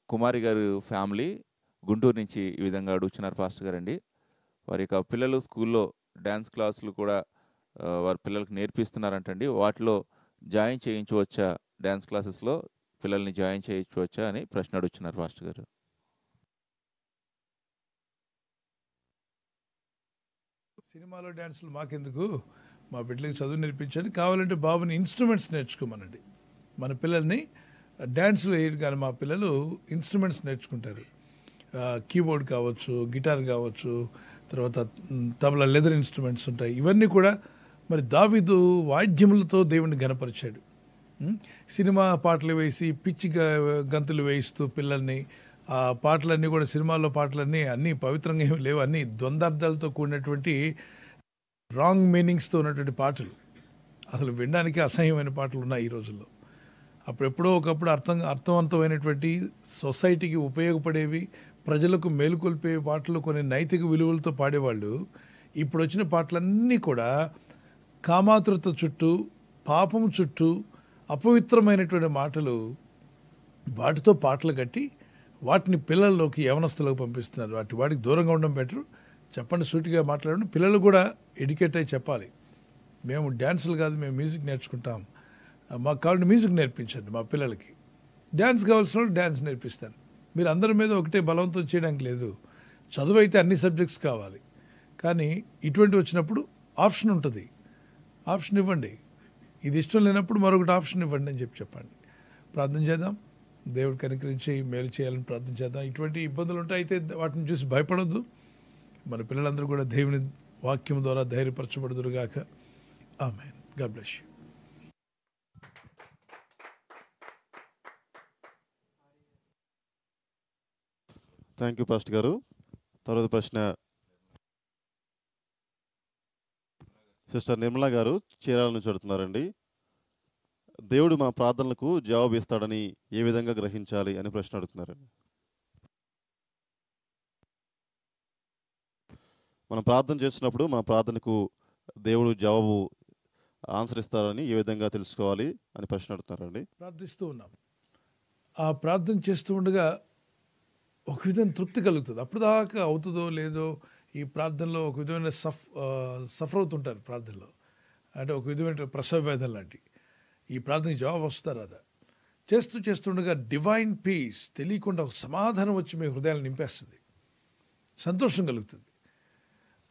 కుమారి గారు ఫ్యామిలీ గుంటూరు నుంచి ఈ విధంగా అడుగుతున్నారు పాస్టర్ గారండి. వారి యొక్క పిల్లలు స్కూల్లో డాన్స్ క్లాసులు కూడా వారి పిల్లలకి నేర్పిస్తున్నారంటండి. వాటిలో జాయిన్ చేయించవచ్చా? డాన్స్ క్లాసెస్‌లో పిల్లల్ని జాయిన్ చేయించవచ్చా అని ప్రశ్న అడుగుతున్నారు పాస్టర్ గారు. సినిమాలో డ్యాన్సులు మాకెందుకు, మా బిడ్డలకి చదువు నేర్పించండి, కావాలంటే బాబుని ఇన్స్ట్రుమెంట్స్ నేర్చుకోమనండి. మన పిల్లల్ని డ్యాన్సులు వేయరు కానీ మా పిల్లలు ఇన్స్ట్రుమెంట్స్ నేర్చుకుంటారు. కీబోర్డ్ కావచ్చు, గిటార్ కావచ్చు, తర్వాత తబలా, లెదర్ ఇన్స్ట్రుమెంట్స్ ఉంటాయి. ఇవన్నీ కూడా మరి దావీదు వాద్యములతో దేవుణ్ణి ఘనపరిచాడు. సినిమా పాటలు వేసి పిచ్చి గంతులు వేయిస్తూ పిల్లల్ని, ఆ పాటలన్నీ కూడా సినిమాల్లో పాటలన్నీ అన్నీ పవిత్రంగా ఏమి లేవు, అన్నీ ద్వంద్వార్థాలతో కూడినటువంటి రాంగ్ మీనింగ్స్తో ఉన్నటువంటి పాటలు, అసలు వినడానికి అసహ్యమైన పాటలు ఉన్నాయి ఈ రోజుల్లో. అప్పుడెప్పుడో ఒకప్పుడు అర్థవంతమైనటువంటి సొసైటీకి ఉపయోగపడేవి, ప్రజలకు మేలుకొల్పే పాటలు, కొన్ని నైతిక విలువలతో పాడేవాళ్ళు. ఇప్పుడు వచ్చిన పాటలన్నీ కూడా కామాతురత చుట్టూ, పాపం చుట్టూ, అపవిత్రమైనటువంటి మాటలు, వాటితో పాటలు కట్టి వాటిని పిల్లల్లోకి, యవనస్తులకు పంపిస్తున్నారు. వాటికి దూరంగా ఉండడం బెటర్. చెప్పండి, సూటిగా మాట్లాడండి. పిల్లలు కూడా ఎడ్యుకేట్ అయ్యి చెప్పాలి, మేము డ్యాన్సులు కాదు, మేము మ్యూజిక్ నేర్చుకుంటాం, మాకు కావాలంటే మ్యూజిక్ నేర్పించండి మా పిల్లలకి. డ్యాన్స్ కావాల్సిన వాళ్ళు డ్యాన్స్ నేర్పిస్తాను. మీరు అందరి మీద ఒకటే బలవంతం చేయడానికి లేదు. చదువు అయితే అన్ని సబ్జెక్ట్స్ కావాలి, కానీ ఇటువంటి వచ్చినప్పుడు ఆప్షన్ ఉంటుంది. ఆప్షన్ ఇవ్వండి. ఇది ఇష్టం లేనప్పుడు మరొకటి ఆప్షన్ ఇవ్వండి అని చెప్పండి. ప్రార్థన చేద్దాం, దేవుడికి అనుగ్రహించి మేలు చేయాలని ప్రార్థన చేద్దాం. ఇటువంటి ఇబ్బందులు ఉంటాయి, అయితే వాటిని చూసి భయపడొద్దు. మన పిల్లలందరూ కూడా దేవుని వాక్యం ద్వారా ధైర్యపరచబడుదురుగాక. Amen. God bless you. Thank you pastor గారు. తర్వాత ప్రశ్న సిస్టర్ నిర్మలా గారు చీరాల నుంచి అడుగుతున్నారండి. దేవుడు మన ప్రార్థనలకు జవాబు ఇస్తాడని ఏ విధంగా గ్రహించాలి అని ప్రశ్న అడుగుతున్నారండి. మనం ప్రార్థన చేస్తున్నప్పుడు మన ప్రార్థనకు దేవుడు జవాబు ఆన్సర్ ఇస్తారని ఏ విధంగా తెలుసుకోవాలి అని ప్రశ్న అడుగుతున్నారండి. ప్రార్థిస్తూ ఉన్నాం, ఆ ప్రార్థన చేస్తూ ఉండగా ఒక విధమైన తృప్తి కలుగుతుంది. అప్పుడు దాకా అవుతుందో లేదో ఈ ప్రార్థనలో ఒక విధమైన సఫర్ అవుతుంటారు. ప్రార్థనలో అంటే ఒక విధమైన ప్రసవ వేదన లాంటి ఈ ప్రార్థనకి జవాబు వస్తారు. అదా చేస్తుండగా డివైన్ పీస్ తెలియకుండా ఒక సమాధానం వచ్చి మీ హృదయాన్ని నింపేస్తుంది, సంతోషం కలుగుతుంది.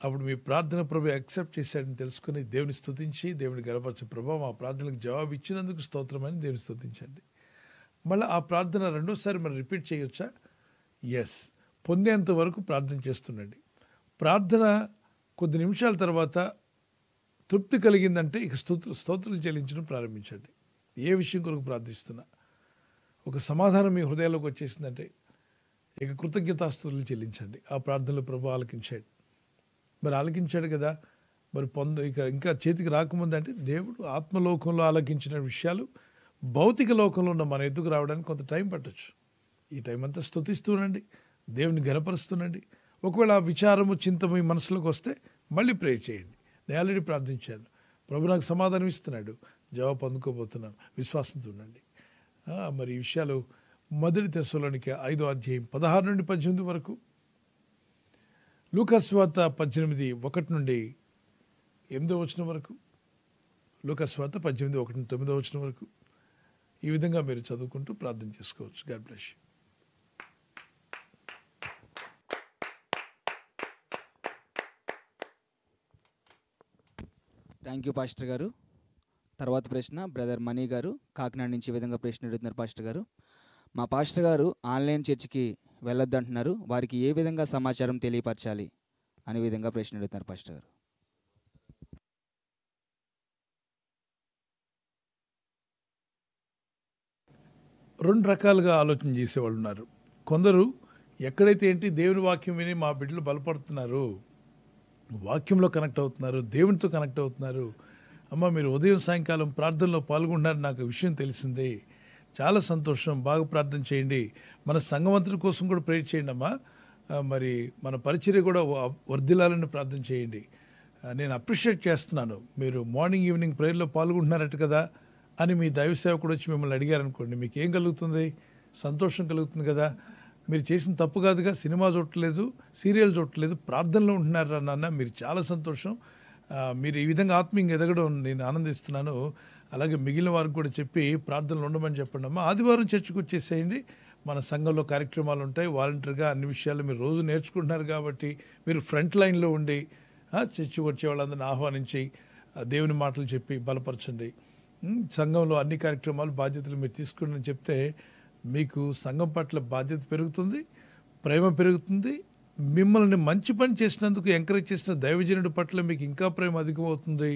అప్పుడు మీ ప్రార్థన ప్రభు యాక్సెప్ట్ చేశాడని తెలుసుకుని దేవుని స్తుతించి, దేవుని గణపరచు, ప్రభు మా ప్రార్థనలకు జవాబు ఇచ్చినందుకు స్తోత్రమని దేవుని స్తుతించండి. మళ్ళీ ఆ ప్రార్థన రెండోసారి మనం రిపీట్ చేయొచ్చా? ఎస్. పొందేంత వరకు ప్రార్థన చేస్తుండండి. ప్రార్థన కొద్ది నిమిషాల తర్వాత తృప్తి కలిగిందంటే ఇక స్తోత్రాలు చెల్లించడం ప్రారంభించండి. ఏ విషయం కొరకు ప్రార్థిస్తున్నా ఒక సమాధానం మీ హృదయంలోకి వచ్చేసిందంటే ఇక కృతజ్ఞతాస్తుతులు చెల్లించండి. ఆ ప్రార్థనలో ప్రభు ఆలకించాడు. మరి ఆలకించాడు కదా, మరి ఇంకా చేతికి రాకముందు అంటే దేవుడు ఆత్మలోకంలో ఆలకించిన విషయాలు భౌతిక లోకంలో ఉన్న మన ఎద్దుకు రావడానికి కొంత టైం పట్టచ్చు. ఈ టైం అంతా స్తుతిస్తూనండి, దేవుని ఘనపరుస్తూనండి. ఒకవేళ ఆ విచారము, చింత మీ మనసులోకి వస్తే మళ్ళీ ప్రేయర్ చేయండి. నేను ఆల్రెడీ ప్రార్థించాను, ప్రభు నాకు సమాధానం ఇస్తున్నాడు, జవాబు అందుకోబోతున్నాను, విశ్వాసంతో ఉండండి. మరి ఈ విషయాలు మొదటి తెస్సలోనికే 5వ అధ్యాయం 16 నుండి 18 వరకు, లూకా సువార్త 18:1 నుండి 8వ వచనం వరకు, లూకా సువార్త 18:1-9వ వచనం వరకు ఈ విధంగా మీరు చదువుకుంటూ ప్రార్థన చేసుకోవచ్చు. God bless you. Thank you pastor గారు. తర్వాత ప్రశ్న బ్రదర్ మనీ గారు కాకినాడ నుంచి ఈ విధంగా ప్రశ్న అడుగుతున్నారు. పాస్టర్ గారు, మా పాస్టర్ గారు ఆన్లైన్ చర్చికి వెళ్ళొద్దు అంటున్నారు, వారికి ఏ విధంగా సమాచారం తెలియపరచాలి అనే విధంగా ప్రశ్న అడుగుతున్నారు పాస్టర్ గారు. రెండు రకాలుగా ఆలోచన చేసేవాళ్ళు ఉన్నారు. కొందరు ఎక్కడైతే ఏంటి దేవుని వాక్యం విని మా బిడ్డలు బలపడుతున్నారు, వాక్యంలో కనెక్ట్ అవుతున్నారు, దేవునితో కనెక్ట్ అవుతున్నారు, అమ్మ మీరు ఉదయం సాయంకాలం ప్రార్థనలో పాల్గొంటున్నారు, నాకు విషయం తెలిసింది, చాలా సంతోషం, బాగా ప్రార్థన చేయండి, మన సంఘవంతుల కోసం కూడా ప్రేర్ చేయండి అమ్మా, మరి మన పరిచర్య కూడా వర్ధిల్లాలని ప్రార్థన చేయండి, నేను అప్రిషియేట్ చేస్తున్నాను, మీరు మార్నింగ్ ఈవినింగ్ ప్రేయర్లో పాల్గొంటున్నారట కదా అని మీ దైవ సేవకుడు వచ్చి మిమ్మల్ని అడిగారనుకోండి, మీకు ఏం కలుగుతుంది? సంతోషం కలుగుతుంది కదా. మీరు చేసిన తప్పు కాదుగా, సినిమా చూడట్లేదు, సీరియల్ చూడట్లేదు, ప్రార్థనలో ఉంటున్నారా నాన్న, మీరు చాలా సంతోషం. మీరు ఈ విధంగా ఆత్మీయంగా ఎదగడం నేను ఆనందిస్తున్నాను. అలాగే మిగిలిన వారికి కూడా చెప్పి ప్రార్థనలు ఉండమని చెప్పండి అమ్మా. ఆదివారం చర్చకు వచ్చేసేయండి. మన సంఘంలో కార్యక్రమాలు ఉంటాయి. వాలంటీర్గా అన్ని విషయాలు మీరు రోజు నేర్చుకుంటున్నారు కాబట్టి మీరు ఫ్రంట్ లైన్లో ఉండి చర్చకు వచ్చే వాళ్ళందరినీ ఆహ్వానించి దేవుని మాటలు చెప్పి బలపరచండి. సంఘంలో అన్ని కార్యక్రమాలు బాధ్యతలు మీరు తీసుకుని చెప్తే మీకు సంఘం పట్ల బాధ్యత పెరుగుతుంది, ప్రేమ పెరుగుతుంది. మిమ్మల్ని మంచి పని చేసినందుకు ఎంకరేజ్ చేసిన దైవజనుడి పట్ల మీకు ఇంకా ప్రేమ అధికమవుతుంది.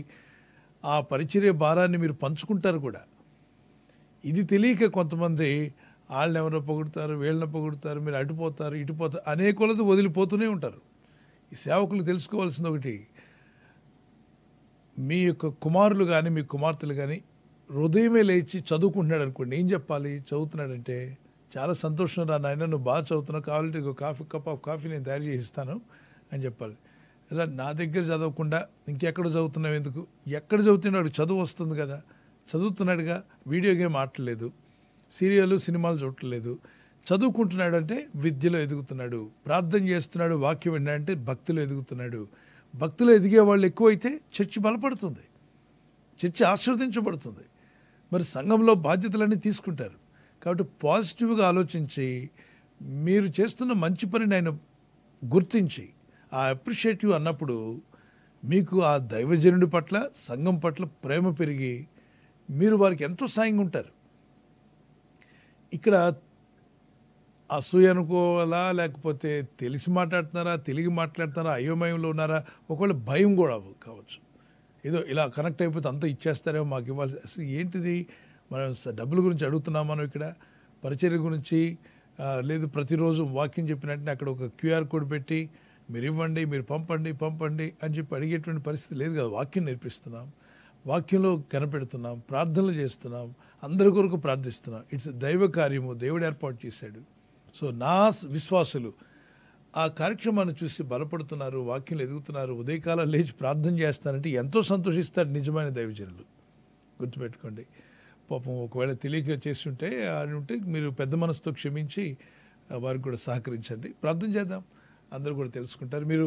ఆ పరిచర్య భారాన్ని మీరు పంచుకుంటారు కూడా. ఇది తెలియక కొంతమంది వాళ్ళని ఎవరో పొగుడుతారు, వీళ్ళని పొగుడుతారు, మీరు అటుపోతారు ఇటుపోతారు, అనేకులతో వదిలిపోతూనే ఉంటారు. ఈ సేవకులు తెలుసుకోవాల్సింది ఒకటి, మీ యొక్క కుమారులు కానీ మీ కుమార్తెలు కానీ హృదయమే లేచి చదువుకుంటున్నాడు అనుకోండి, ఏం చెప్పాలి? చదువుతున్నాడంటే చాలా సంతోషం రా నాయన, నువ్వు బాగా చదువుతున్నావు, కావాలంటే కప్ ఆఫ్ కాఫీ నేను తయారు చేసి ఇస్తాను అని చెప్పాలి. ఇలా నా దగ్గర చదవకుండా ఇంకెక్కడ చదువుతున్నావు ఎందుకు? ఎక్కడ చదువుతున్నాడు? చదువు వస్తుంది కదా, చదువుతున్నాడుగా. వీడియో గేమ్ ఆడట్లేదు, సీరియల్ సినిమాలు చూడట్లేదు, చదువుకుంటున్నాడు అంటే విద్యలో ఎదుగుతున్నాడు, ప్రార్థన చేస్తున్నాడు, వాక్యం విన్నాడంటే భక్తిలో ఎదుగుతున్నాడు. భక్తిలో ఎదిగే వాళ్ళు ఎక్కువైతే చర్చి బలపడుతుంది, చర్చి ఆశీర్వదించబడుతుంది. మరి సంఘంలో బాధ్యతలన్నీ తీసుకుంటారు. కాబట్టి పాజిటివ్గా ఆలోచించి మీరు చేస్తున్న మంచి పనిని ఆయన గుర్తించి ఆ అప్రిషియేటివ్ అన్నప్పుడు మీకు ఆ దైవజనుడి పట్ల సంఘం పట్ల ప్రేమ పెరిగి మీరు వారికి ఎంతో సాయంగా ఉంటారు. ఇక్కడ అసూయ అనుకోవాలా, లేకపోతే తెలిసి మాట్లాడుతున్నారా, తెలిగి మాట్లాడుతున్నారా, అయోమయంలో ఉన్నారా, ఒకవేళ భయం కూడా కావచ్చు. ఏదో ఇలా కనెక్ట్ అయిపోతే అంతా ఇచ్చేస్తారేమో మాకు ఇవ్వాలి. అసలు ఏంటిది? మనం డబ్బుల గురించి అడుగుతున్నాం, మనం ఇక్కడ పరిచర్య గురించి లేదు. ప్రతిరోజు వాక్యం చెప్పినట్టు అక్కడ ఒక క్యూఆర్ కోడ్ పెట్టి మీరు ఇవ్వండి, మీరు పంపండి అని చెప్పి అడిగేటువంటి పరిస్థితి లేదు కదా. వాక్యం నేర్పిస్తున్నాం, వాక్యంలో కనపెడుతున్నాం, ప్రార్థనలు చేస్తున్నాం, అందరి కొరకు ప్రార్థిస్తున్నాం. ఇట్స్ దైవ కార్యము, దేవుడు ఏర్పాటు చేశాడు. సో నా విశ్వాసులు ఆ కార్యక్రమాన్ని చూసి బలపడుతున్నారు, వాక్యంలో ఎదుగుతున్నారు, ఉదయకాలం లేచి ప్రార్థన చేస్తారంటే ఎంతో సంతోషిస్తారు నిజమైన దైవజనులు. గుర్తుపెట్టుకోండి. పాపం ఒకవేళ తెలియక చేస్తుంటే అని ఉంటే మీరు పెద్ద మనసుతో క్షమించి వారికి కూడా సహకరించండి. ప్రార్థన చేద్దాం, అందరూ కూడా తెలుసుకుంటారు. మీరు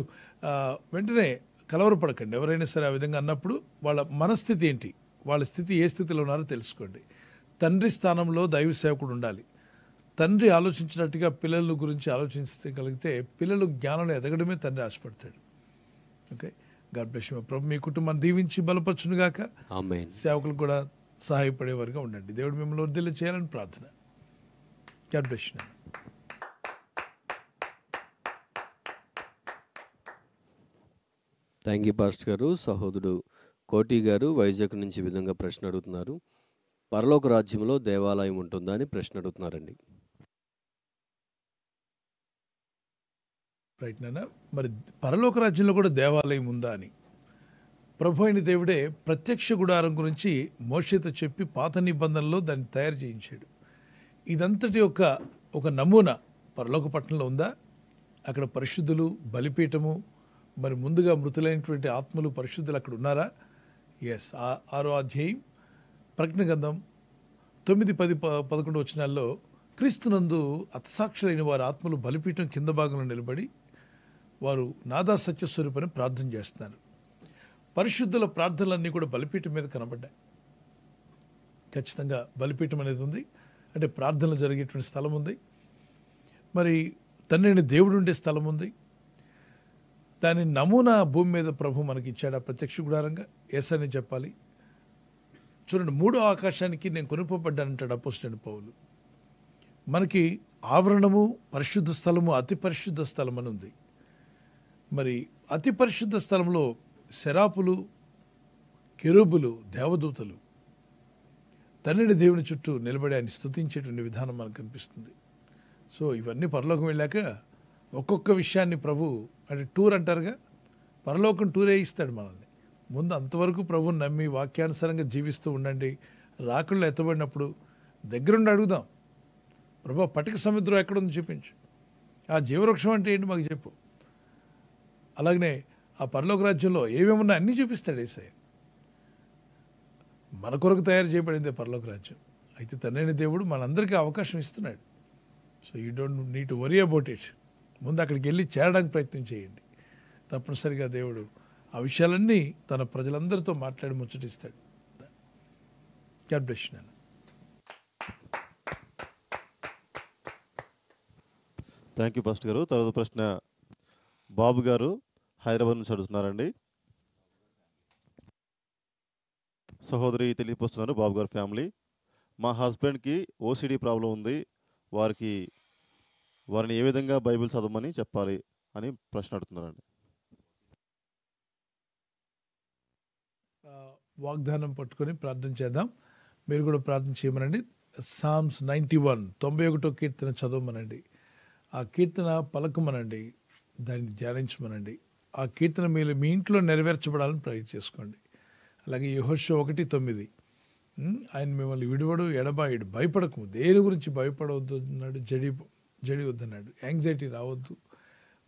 వెంటనే కలవరపడకండి. ఎవరైనా సరే ఆ విధంగా అన్నప్పుడు వాళ్ళ మనస్థితి ఏంటి, వాళ్ళ స్థితి ఏ స్థితిలో ఉన్నారో తెలుసుకోండి. తండ్రి స్థానంలో దైవ సేవకుడు ఉండాలి. తండ్రి ఆలోచించినట్టుగా పిల్లల గురించి ఆలోచించగలిగితే పిల్లలు జ్ఞానంలో ఎదగడమే తండ్రి ఆశపడతాడు. Okay, God bless you. ప్రభు మీ కుటుంబాన్ని దీవించి బలపరచునుగాక. ఆమేన్. సేవకులు కూడా సహాయపడేవారుగా ఉండండి. దేవుడు మిమ్మల్ని వర్ధిల్ల చేయాలని ప్రార్థన. God bless you. Thank you pastor గారు. సహోదరుడు కోటి గారు వైజాగ్ నుంచి ఈ విధంగా ప్రశ్న అడుగుతున్నారు. పరలోక రాజ్యంలో దేవాలయం ఉంటుందా అని ప్రశ్న అడుగుతున్నారండి. రైట్ నాన్న. మరి పరలోక రాజ్యంలో కూడా దేవాలయం ఉందా అని ప్రభు అయిన దేవుడే ప్రత్యక్ష గుడారం గురించి మోషేతో చెప్పి పాత నిబంధనలో దాన్ని తయారు చేయించాడు. ఇదంతటి ఒక నమూనా పరలోక పట్టణంలో ఉందా? అక్కడ పరిశుద్ధులు, బలిపీఠము, మరి ముందుగా మృతులైనటువంటి ఆత్మలు పరిశుద్ధులు అక్కడ ఉన్నారా? ఎస్. 6వ అధ్యాయం ప్రకటన గ్రంథం 9, 10, 11 వచనాల్లో క్రీస్తునందు అతసాక్షులైన వారి ఆత్మలు బలిపీఠం కింద భాగంలో నిలబడి వారు నాదా సత్యస్వరూపని ప్రార్థన చేస్తున్నారు. పరిశుద్ధుల ప్రార్థనలన్నీ కూడా బలిపీఠం మీద కనబడ్డాయి. ఖచ్చితంగా బలిపీఠం అనేది ఉంది, అంటే ప్రార్థనలు జరిగేటువంటి స్థలం ఉంది. మరి తండ్రిని దేవుడు ఉండే స్థలం ఉంది. దాని నమూనా భూమి మీద ప్రభు మనకి ఇచ్చాడు ఆ ప్రత్యక్ష గుడారంగా. ఎస్ అని చెప్పాలి. చూడండి, 3వ ఆకాశానికి నేను కొనుపబడ్డానంటాడు అపోస్తలుడైన పౌలు. మనకి ఆవరణము, పరిశుద్ధ స్థలము, అతి పరిశుద్ధ స్థలం అని ఉంది. మరి అతి పరిశుద్ధ స్థలంలో శరాపులు, కెరూబులు, దేవదూతలు తండ్రిని దేవుని చుట్టూ నిలబడి ఆయన స్తుతించేటువంటి విధానం మనకు కనిపిస్తుంది. సో ఇవన్నీ పరలోకం వెళ్ళాక ఒక్కొక్క విషయాన్ని ప్రభు, అంటే టూర్ అంటారుగా, పరలోకం టూరే ఇస్తాడు మనల్ని. ముందు అంతవరకు ప్రభుని నమ్మి వాక్యానుసారంగా జీవిస్తూ ఉండండి. రాకుళ్ళు ఎత్తబడినప్పుడు దగ్గరుండి అడుగుదాం, ప్రభు పటిక సముద్రం ఎక్కడుంది చూపించు, ఆ జీవవృక్షం అంటే ఏంటి మాకు చెప్పు. అలాగనే ఆ పరలోక రాజ్యంలో ఏమేమున్నా అన్నీ చూపిస్తాడు యేసయ్య. మన కొరకు తయారు చేయబడిందే పరలోక రాజ్యం. అయితే తండ్రైన దేవుడు మనందరికీ అవకాశం ఇస్తున్నాడు. So you don't need to worry about it. ముందు అక్కడికి వెళ్ళి చేరడానికి ప్రయత్నం చేయండి. తప్పనిసరిగా దేవుడు ఆ విషయాలన్నీ తన ప్రజలందరితో మాట్లాడి ముచ్చటిస్తాడు. God bless you. Thank you pastor గారు. తర్వాత ప్రశ్న బాబు గారు హైదరాబాద్ నుంచి అడుగుతున్నారండి. సహోదరి తెలియపోస్తున్నారు బాబు గారు ఫ్యామిలీ. మా హస్బెండ్కి ఓసిడి ప్రాబ్లం ఉంది, వారిని ఏ విధంగా బైబిల్ చదవమని చెప్పాలి అని ప్రశ్న అడుగుతున్నారండి. వాగ్దానం పట్టుకొని ప్రార్థన చేద్దాం. మీరు కూడా ప్రార్థన చేయమనండి. సామ్స్ 91 91 కీర్తన చదవమనండి. ఆ కీర్తన పలకమనండి, దాన్ని ధ్యానించమనండి. ఆ కీర్తన మీరు మీ ఇంట్లో నెరవేర్చబడాలని ప్రయత్నం చేసుకోండి. అలాగే యెహోషువ 1:9 ఆయన మిమ్మల్ని విడివడు ఎడబాయుడు, భయపడకు, దేని గురించి భయపడవద్దు అన్నాడు, జడి వద్దన్నాడు, యాంగ్జైటీ రావద్దు.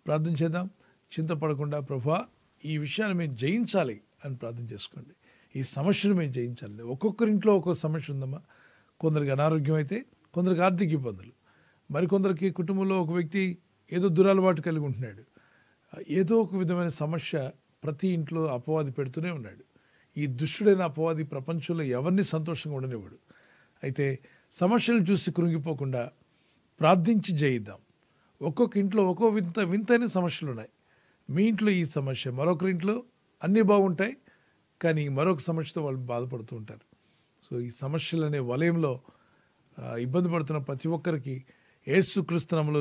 ప్రార్థన చేద్దాం. చింతపడకుండా ప్రభువా ఈ విషయాన్ని మేము జయించాలి అని ప్రార్థన చేసుకోండి. ఈ సమస్యను మేము జయించాలి. ఒక్కొక్కరింట్లో ఒక్కొక్క సమస్య ఉందమ్మా. కొందరికి అనారోగ్యం అయితే, కొందరికి ఆర్థిక ఇబ్బందులు, మరికొందరికి కుటుంబంలో ఒక వ్యక్తి ఏదో దురలవాటు కలిగి ఉంటున్నాడు. ఏదో ఒక విధమైన సమస్య ప్రతి ఇంట్లో అపవాది పెడుతూనే ఉన్నాడు. ఈ దుష్టుడైన అపవాది ప్రపంచంలో ఎవరిని సంతోషంగా ఉండనివ్వడు. అయితే సమస్యలు చూసి కృంగిపోకుండా ప్రార్థించి జయిద్దాం. ఒక్కొక్క ఇంట్లో ఒక్కో వింతైన సమస్యలు ఉన్నాయి. మీ ఇంట్లో ఈ సమస్య, మరొకరి ఇంట్లో అన్నీ బాగుంటాయి, కానీ మరొక సమస్యతో వాళ్ళు బాధపడుతూ ఉంటారు. సో ఈ సమస్యలు అనే వలయంలో ఇబ్బంది పడుతున్న ప్రతి ఒక్కరికి యేసుక్రీస్తు నామములో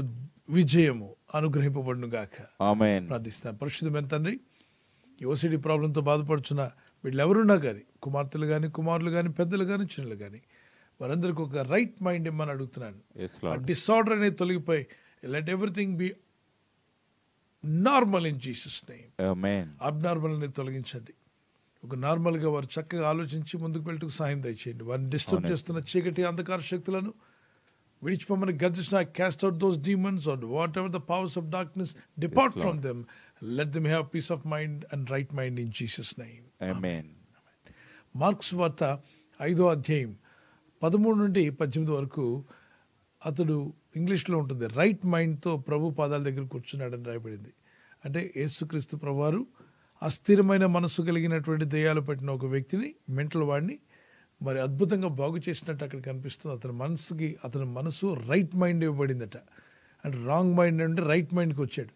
విజయము అనుగ్రహింపబడును గాక. ఆమేన్. ప్రార్థిస్తాను. పరిశుద్ధమైన తండ్రి, ఈ ఓసిడి ప్రాబ్లంతో బాధపడుచున్న వీళ్ళెవరున్నా కానీ, కుమార్తెలు కానీ, కుమారులు కానీ, పెద్దలు కానీ, చిన్నలు కానీ, వారందరికీ ఒక రైట్ మైండ్ ఇమ్మని అడుగుతున్నాను. Yes, ఆ Lord. డిసార్డర్ అనేది తొలగిపోయి let everything be normal in Jesus name. Amen. Abnormal అనేది తొలగించండి. ఒక నార్మల్గా వారు చక్కగా ఆలోచించి ముందుకు వెళ్ళటకు సహాయం దయచేయండి. వారిని డిస్టర్బ్ అవును. చేస్తున్న చీకటి అంధకార శక్తులను విడిచిపోమని గర్జిస్తున్న cast out those demons or whatever the powers of darkness depart Lord. From them. Let them have peace of mind and right mind in Jesus name. Amen. Mark's వార్త 5వ అధ్యాయం 13 నుండి 18 వరకు అతడు ఇంగ్లీష్లో ఉంటుంది, రైట్ మైండ్తో ప్రభు పాదాల దగ్గర కూర్చున్నాడని రాయబడింది. అంటే యేసుక్రీస్తు ప్రభువారు అస్థిరమైన మనస్సు కలిగినటువంటి దెయ్యాలు పట్టిన ఒక వ్యక్తిని, మెంటల్ వాడిని మరి అద్భుతంగా బాగు చేసినట్టు అక్కడ కనిపిస్తుంది. అతని మనసు రైట్ మైండ్ ఇవ్వబడిందట. అంటే రాంగ్ మైండ్ నుండి రైట్ మైండ్కి వచ్చాడు.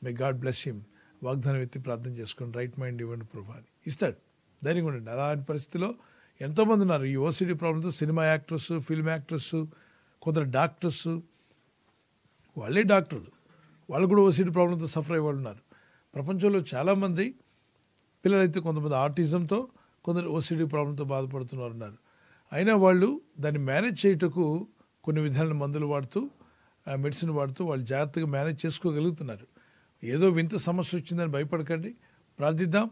మే గాడ్ బ్లెస్ హిమ్. వాగ్దానం ఎత్తి ప్రార్థన చేసుకోండి, రైట్ మైండ్ ఇవ్వండి ప్రభు అని. ఇస్తాడు. ధైర్యంగా ఉండండి. అలాంటి పరిస్థితిలో ఎంతోమంది ఉన్నారు ఈ ఓసిడి ప్రాబ్లంతో. సినిమా యాక్టర్స్, ఫిల్మ్ యాక్టర్స్, కొందరు డాక్టర్స్, వాళ్ళే డాక్టర్లు, వాళ్ళు కూడా ఓసిడి ప్రాబ్లంతో సఫర్ అయ్యే వాళ్ళు ఉన్నారు. ప్రపంచంలో చాలామంది పిల్లలైతే కొంతమంది ఆటిజంతో, కొందరు ఓసిడి ప్రాబ్లంతో బాధపడుతున్నారు ఉన్నారు. అయినా వాళ్ళు దాన్ని మేనేజ్ చేయుటకు కొన్ని విధాల మందులు వాడుతూ, మెడిసిన్ వాడుతూ వాళ్ళు జాగ్రత్తగా మేనేజ్ చేసుకోగలుగుతున్నారు. ఏదో వింత సమస్య వచ్చిందని భయపడకండి, ప్రార్థిద్దాం.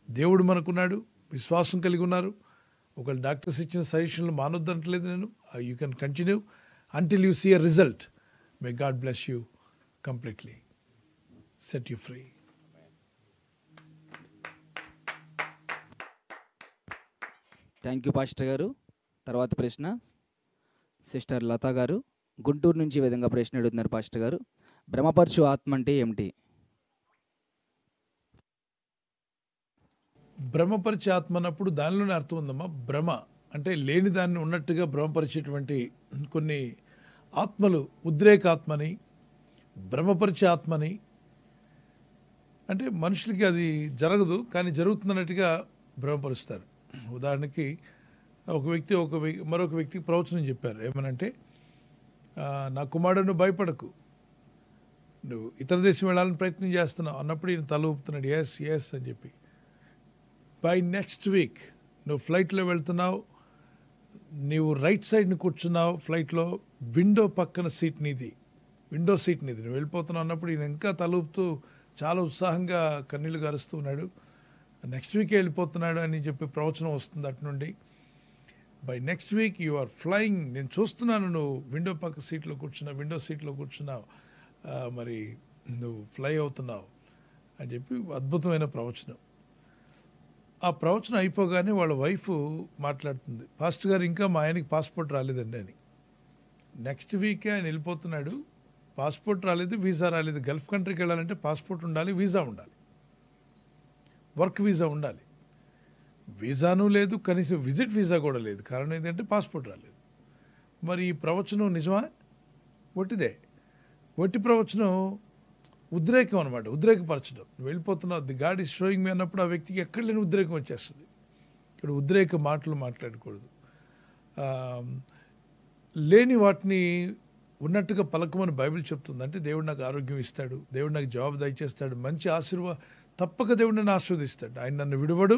దేవుడు మనకున్నాడు, విశ్వాసం కలిగి ఉన్నారు. ఒక డాక్టర్స్ ఇచ్చిన సజెషన్లు మానొద్దంటలేదు నేను. You can continue until you see a result. May God bless you completely, set you free. Thank you pastor గారు. తర్వాత ప్రశ్న సిస్టర్ లత గారు గుంటూరు నుంచి ఈ విధంగా ప్రశ్న అడుగుతున్నారు పాస్టర్ గారు. భ్రమపరచు ఆత్మ అంటే ఏమిటి? భ్రమపరిచే ఆత్మ అన్నప్పుడు దానిలోనే అర్థం ఉందమ్మా. భ్రమ అంటే లేని దాన్ని ఉన్నట్టుగా భ్రమపరిచేటువంటి కొన్ని ఆత్మలు, ఉద్రేక ఆత్మని, భ్రమపరిచే ఆత్మని, అంటే మనుషులకి అది జరగదు కానీ జరుగుతున్నట్టుగా భ్రమపరుస్తారు. ఉదాహరణకి ఒక వ్యక్తి మరొక వ్యక్తికి ప్రవచనం చెప్పారు. ఏమనంటే, నా కుమారుడు భయపడకు, నువ్వు ఇతర దేశం వెళ్ళాలని ప్రయత్నం చేస్తున్నావు అన్నప్పుడు ఈయన తల ఊపుతున్నాడు, ఎస్ ఎస్ అని చెప్పి. బై నెక్స్ట్ వీక్ నువ్వు ఫ్లైట్లో వెళ్తున్నావు, నీవు రైట్ సైడ్ని కూర్చున్నావు ఫ్లైట్లో, విండో పక్కన సీట్ నీది, విండో సీట్ నీది, నువ్వు వెళ్ళిపోతున్నావు అన్నప్పుడు ఈయన ఇంకా తలూపుతూ చాలా ఉత్సాహంగా కన్నీళ్లు గారుస్తూ ఉన్నాడు. నెక్స్ట్ వీకే వెళ్ళిపోతున్నాడు అని చెప్పి ప్రవచనం వస్తుంది అటు నుండి. By next week you are flying, నేను చూస్తున్నాను నువ్వు విండో పక్క సీట్లో కూర్చున్నావు, విండో సీట్లో కూర్చున్నావు, మరి నువ్వు ఫ్లై అవుతున్నావు అని చెప్పి అద్భుతమైన ప్రవచనం. ఆ ప్రవచనం అయిపోగానే వాళ్ళ వైఫ్ మాట్లాడుతుంది, పాస్టర్ గారు ఇంకా మా ఆయనకి పాస్పోర్ట్ రాలేదండి అని. నెక్స్ట్ వీకే ఆయన వెళ్ళిపోతున్నాడు. పాస్పోర్ట్ రాలేదు, వీసా రాలేదు. గల్ఫ్ కంట్రీకి వెళ్ళాలంటే పాస్పోర్ట్ ఉండాలి, వీసా ఉండాలి, వర్క్ వీసా ఉండాలి. వీసాను లేదు, కనీసం విజిట్ వీసా కూడా లేదు. కారణం ఏంటంటే పాస్పోర్ట్ రాలేదు. మరి ఈ ప్రవచనం నిజమా? ఒట్టిదే. ఒట్టి ప్రవచనం ఉద్రేకం అనమాట, ఉద్రేకపరచడం. నువ్వు వెళ్ళిపోతున్నావు, ది గాడ్ ఈజ్ షోయింగ్ మీ అన్నప్పుడు ఆ వ్యక్తికి ఎక్కడ లేని ఉద్రేకం వచ్చేస్తుంది. ఇక్కడ ఉద్రేక మాటలు మాట్లాడకూడదు. లేని వాటిని ఉన్నట్టుగా పలకమని బైబిల్ చెప్తుంది. అంటే దేవుడు నాకు ఆరోగ్యం ఇస్తాడు, దేవుడు నాకు జాబ్ దయచేస్తాడు, మంచి తప్పక దేవుడు నన్ను ఆశీర్వదిస్తాడు, ఆయన నన్ను విడువడు,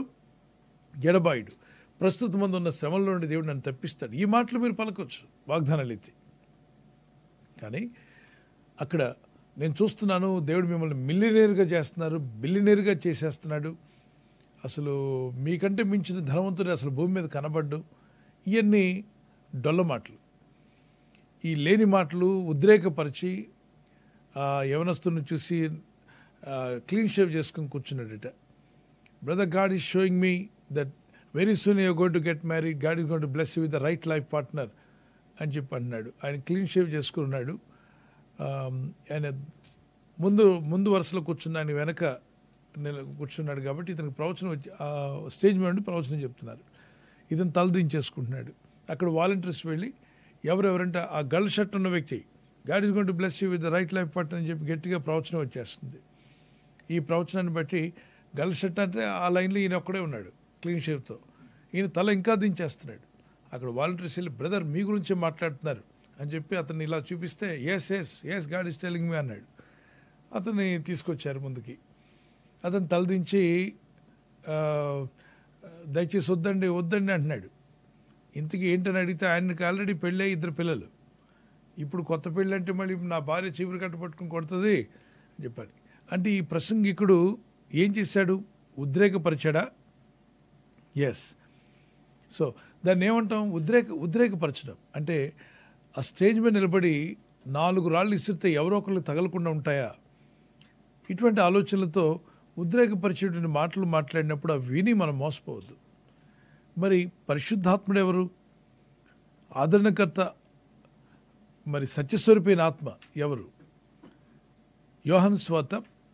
ఎడబాయుడు, ప్రస్తుతం మందు ఉన్న శ్రమల్లో నుండి దేవుడు నన్ను తప్పిస్తాడు. ఈ మాటలు మీరు పలకొచ్చు వాగ్దానాలు ఎత్తి. కానీ అక్కడ నేను చూస్తున్నాను, దేవుడు మిమ్మల్ని మిలియనేర్గా చేస్తున్నారు, బిలియనేర్గా చేసేస్తున్నాడు, అసలు మీకంటే మించిన ధనవంతుడు అసలు భూమి మీద కనబడ్డు. ఇవన్నీ డొల్ల మాటలు. ఈ లేని మాటలు ఉద్రేకపరిచి యవనస్తుని చూసి క్లీన్ షేవ్ చేసుకొని కూర్చున్నాడట. Brother, God is showing me that very soon you're going to get married, God is going to bless you with the right life partner అని చెప్పి అంటున్నాడు. ఆయన క్లీన్ షేవ్ చేసుకుని ఉన్నాడు. ఆయన ముందు వరుసలో కూర్చున్న ఆయన వెనక కూర్చున్నాడు కాబట్టి ఇతనికి ప్రవచనం వచ్చి స్టేజ్ మీద ఉండి ప్రవచనం చెప్తున్నారు. ఇతను తలదించేసుకుంటున్నాడు. అక్కడ వాలంటీర్స్ వెళ్ళి ఎవరెవరంటే ఆ గర్ల్ షర్ట్ ఉన్న వ్యక్తి God is going to bless you with the right life partner అని చెప్పి గట్టిగా ప్రవచనం వచ్చేస్తుంది. ఈ ప్రవచనాన్ని బట్టి గర్ల్ షర్ట్ అంటే ఆ లైన్లో ఈయన ఒక్కడే ఉన్నాడు క్లీన్ షేవ్తో. ఈయన తల ఇంకా దించేస్తున్నాడు. అక్కడ వాలంటీర్స్ వెళ్ళి బ్రదర్ మీ గురించే మాట్లాడుతున్నారు అని చెప్పి అతన్ని ఇలా చూపిస్తే yes God is telling me అన్నాడు. అతన్ని తీసుకొచ్చారు ముందుకి. అతను తలదించి దయచేసి వద్దండి అంటున్నాడు. ఇంతకీ ఏంటని అడిగితే ఆయనకి ఆల్రెడీ పెళ్ళే 2 పిల్లలు. ఇప్పుడు కొత్త పెళ్ళి అంటే మళ్ళీ నా భార్య చీపురు కట్ట పట్టుకుని కొడుతుంది అని చెప్పాడు. అంటే ఈ ప్రసంగికుడు ఏం చేశాడు? ఉద్రేకపరిచాడా? ఎస్. సో దాన్ని ఏమంటాం? ఉద్రేకపరచడం అంటే ఆ స్టేజ్ మీద నిలబడి 4 రాళ్ళు ఇసిరితే ఎవరో ఒకళ్ళు తగలకుండా ఉంటాయా? ఇటువంటి ఆలోచనలతో ఉద్రేకపరిచేటువంటి మాటలు మాట్లాడినప్పుడు అవి విని మనం మోసపోవద్దు. మరి పరిశుద్ధాత్ముడు ఎవరు? ఆదరణకర్త, మరి సత్యస్వరూపైన ఆత్మ ఎవరు? యోహాను సువార్త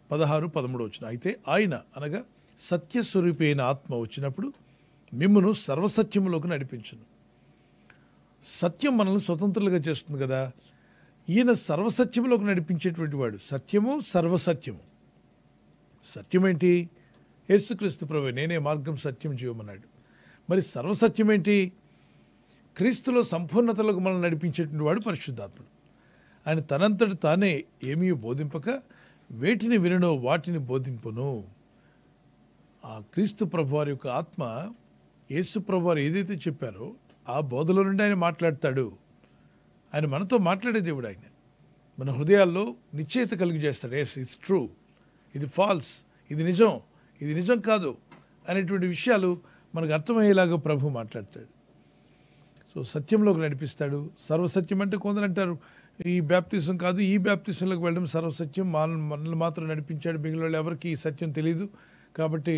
16:13 అయితే ఆయన అనగా సత్యస్వరూపైన ఆత్మ వచ్చినప్పుడు మిమ్మును సర్వసత్యములోకి నడిపించును. సత్యం మనల్ని స్వతంత్రులుగా చేస్తుంది కదా. ఈయన సర్వసత్యములోకి నడిపించేటువంటి వాడు. సత్యము సర్వసత్యము. సత్యమేంటి? యేసుక్రీస్తు ప్రభువే నేనే మార్గం సత్యం జీవం అన్నాడు. మరి సర్వసత్యం ఏంటి? క్రీస్తులో సంపూర్ణతలకు మనల్ని నడిపించేటువంటి వాడు పరిశుద్ధాత్ముడు. ఆయన తనంతటి తానే ఏమీ బోధింపక వేటిని విననో వాటిని బోధింపును. ఆ క్రీస్తు ప్రభువారి యొక్క ఆత్మ యేసు ప్రభువారు ఏదైతే చెప్పారో ఆ బోధలో నుండి ఆయన మాట్లాడతాడు. ఆయన మనతో మాట్లాడే దేవుడు. ఆయన మన హృదయాల్లో నిశ్చయిత కలిగి చేస్తాడు. ఎస్, ఇట్స్ ట్రూ, ఇది ఫాల్స్, ఇది నిజం కాదు అనేటువంటి విషయాలు మనకు అర్థమయ్యేలాగా ప్రభు మాట్లాడతాడు. సో సత్యంలోకి నడిపిస్తాడు. సర్వసత్యం అంటే కొందరు అంటారు ఈ బ్యాప్తిజం కాదు, ఈ బ్యాప్తిజంలోకి వెళ్ళడం సర్వసత్యం, మనల్ని మాత్రం నడిపించాడు, మిగిలిన వాళ్ళు ఎవరికి ఈ సత్యం తెలియదు కాబట్టి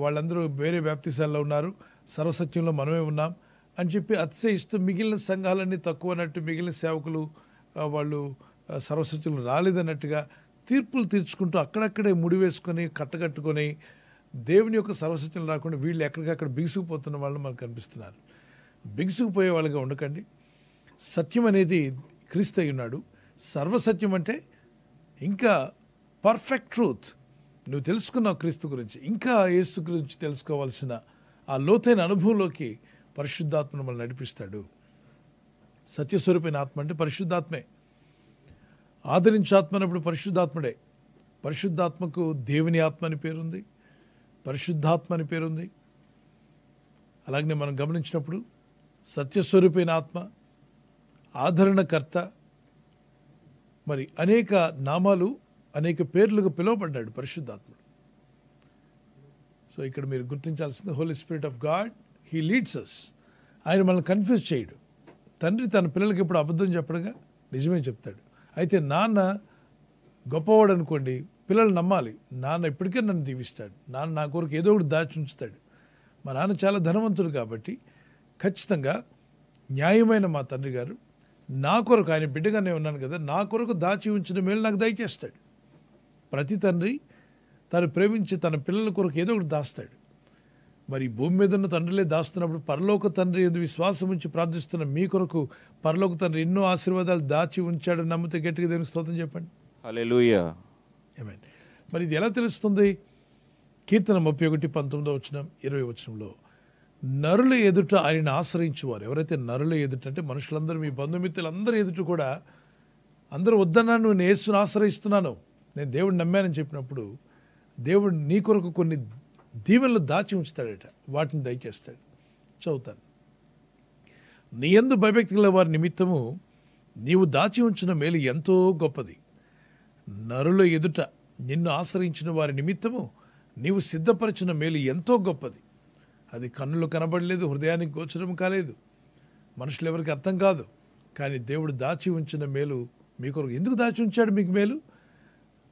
వాళ్ళందరూ వేరే బ్యాప్తిజాల్లో ఉన్నారు, సర్వసత్యంలో మనమే ఉన్నాం అని చెప్పి అతిశయిస్తూ మిగిలిన సంఘాలన్నీ తక్కువ అన్నట్టు, మిగిలిన సేవకులు వాళ్ళు సర్వసత్యంలో రాలేదన్నట్టుగా తీర్పులు తీర్చుకుంటూ అక్కడక్కడే ముడివేసుకొని కట్టకట్టుకొని దేవుని యొక్క సర్వసత్యం రాకుండా వీళ్ళు ఎక్కడికక్కడ బిగుసుకుపోతున్న వాళ్ళు మనకు కనిపిస్తున్నారు. బిగుసుకుపోయే వాళ్ళగా ఉండకండి. సత్యం అనేది క్రీస్తు అయి ఉన్నాడు. సర్వసత్యం అంటే ఇంకా పర్ఫెక్ట్ ట్రూత్. నువ్వు తెలుసుకున్నావు క్రీస్తు గురించి, ఇంకా యేసు గురించి తెలుసుకోవాల్సిన ఆ లోతైన అనుభవంలోకి పరిశుద్ధాత్మను మనల్ని నడిపిస్తాడు. సత్యస్వరూపైన ఆత్మ అంటే పరిశుద్ధాత్మే. ఆదరించాత్మ అన్నప్పుడు పరిశుద్ధాత్ముడే. పరిశుద్ధాత్మకు దేవుని ఆత్మ అని పేరుంది, పరిశుద్ధాత్మ అని పేరుంది. అలాగనే మనం గమనించినప్పుడు సత్యస్వరూపైన ఆత్మ, ఆదరణకర్త, మరి అనేక నామాలు అనేక పేర్లుగా పిలువబడ్డాడు పరిశుద్ధాత్ముడు. సో ఇక్కడ మీరు గుర్తించాల్సింది Holy Spirit of God, he leads us. ఆయన మనల్ని కన్ఫ్యూజ్ చేయడు. తండ్రి తన పిల్లలకి ఎప్పుడు అబద్ధం చెప్పడుగా, నిజమే చెప్తాడు. అయితే నాన్న గొప్పవాడు అనుకోండి, పిల్లలు నమ్మాలి. నాన్న ఇప్పటికే నన్ను దీవిస్తాడు, నాన్న నా కొరకు ఏదో ఒకటి దాచి ఉంచుతాడు. మా నాన్న చాలా ధనవంతుడు కాబట్టి ఖచ్చితంగా న్యాయమైన మా తండ్రి గారు నా కొరకు, ఆయన బిడ్డగానే ఉన్నాను కదా, నా కొరకు దాచి ఉంచిన మేలు నాకు దయచేస్తాడు. ప్రతి తండ్రి తను ప్రేమించి తన పిల్లల కొరకు ఏదో ఒకటి దాస్తాడు. మరి భూమి మీద ఉన్న తండ్రులే దాస్తున్నప్పుడు పరలోక తండ్రి ఎందు విశ్వాసం ఉంచి ప్రార్థిస్తున్న మీ కొరకు పరలోక తండ్రి ఎన్నో ఆశీర్వాదాలు దాచి ఉంచాడని నమ్మితే గట్టిగా దేవునికి స్తోత్రం చెప్పండి. హల్లెలూయా. ఆమేన్. మరి ఇది ఎలా తెలుస్తుంది? కీర్తన 31:19 20 నరుల ఎదుట ఆయన ఆశ్రయించువారు. ఎవరైతే నరుల ఎదుట అంటే మనుషులందరూ, మీ బంధుమిత్రులందరూ ఎదుట కూడా అందరూ వద్దన్నాను, నేను యేసుని ఆశ్రయిస్తున్నాను, నేను దేవుడిని నమ్మానని చెప్పినప్పుడు దేవుడు నీ కొరకు కొన్ని దీవెనలు దాచి ఉంచుతాడట, వాటిని దయచేస్తాడు. చదువుతాను. నీ యందు భయభక్తి గల వారి నిమిత్తము నీవు దాచి ఉంచిన మేలు ఎంతో గొప్పది. నరుల ఎదుట నిన్ను ఆశ్రయించిన వారి నిమిత్తము నీవు సిద్ధపరిచిన మేలు ఎంతో గొప్పది. అది కన్నులు కనబడలేదు, హృదయానికి గోచరం కాలేదు, మనుషులు ఎవరికి అర్థం కాదు. కానీ దేవుడు దాచి ఉంచిన మేలు మీ కొరకు ఎందుకు దాచి ఉంచాడు? మీకు మేలు.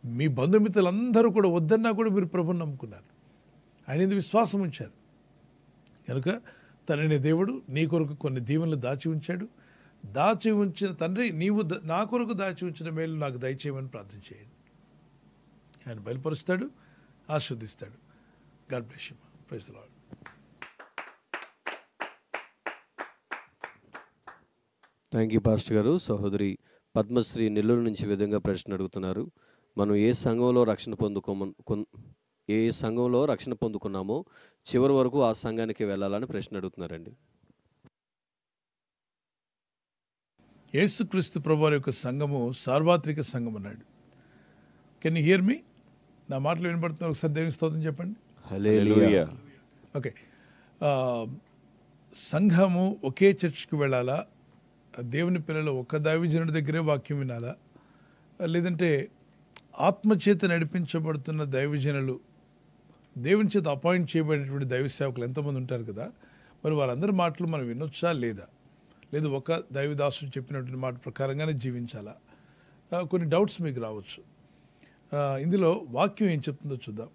మీ బంధుమిత్రులందరూ కూడా వద్దన్నా కూడా మీరు ప్రభుని నమ్ముకున్నారు, ఆయన ఎందుకు విశ్వాసం ఉంచారు కనుక తనని దేవుడు నీ కొరకు కొన్ని దీవెనలు దాచి ఉంచాడు. దాచి ఉంచిన తండ్రి, నీవు నా కొరకు దాచి ఉంచిన మేలు నాకు దయచేయమని ప్రార్థన చేయండి. ఆయన బయలుపరుస్తాడు, ఆస్వాదిస్తాడు. God bless you. Praise the Lord. Thank you pastor గారు. సహోదరి పద్మశ్రీ నెల్లూరు నుంచి ఈ విధంగా ప్రశ్న అడుగుతున్నారు. మనం ఏ సంఘంలో రక్షణ పొందుకున్నామో చివరి వరకు ఆ సంఘానికి వెళ్ళాలని ప్రశ్న అడుగుతున్నారండి. యేసుక్రీస్తు ప్రభువారి యొక్క సంఘము సార్వత్రిక సంఘం అన్నాడు. కెన్ యు హియర్ మీ? నా మాటలు వినబడుతున్నారు? ఒకసారి దేవుని స్తోత్రం చెప్పండి. హల్లెలూయా. ఓకే. సంఘము ఒకే చర్చ్కి వెళ్ళాలా? దేవుని పిల్లలు ఒక దైవజనుడి దగ్గరే వాక్యం వినాలా? లేదంటే ఆత్మచేత నడిపించబడుతున్న దైవజనులు, దేవుని చేత అపాయింట్ చేయబడినటువంటి దైవ సేవకులు ఎంతోమంది ఉంటారు కదా, మరి వారందరి మాటలు మనం వినొచ్చా లేదా? లేదు ఒక దైవదాసుడు చెప్పినటువంటి మాట ప్రకారంగానే జీవించాలా? కొన్ని డౌట్స్ మీకు రావచ్చు. ఇందులో వాక్యం ఏం చెప్తుందో చూద్దాం.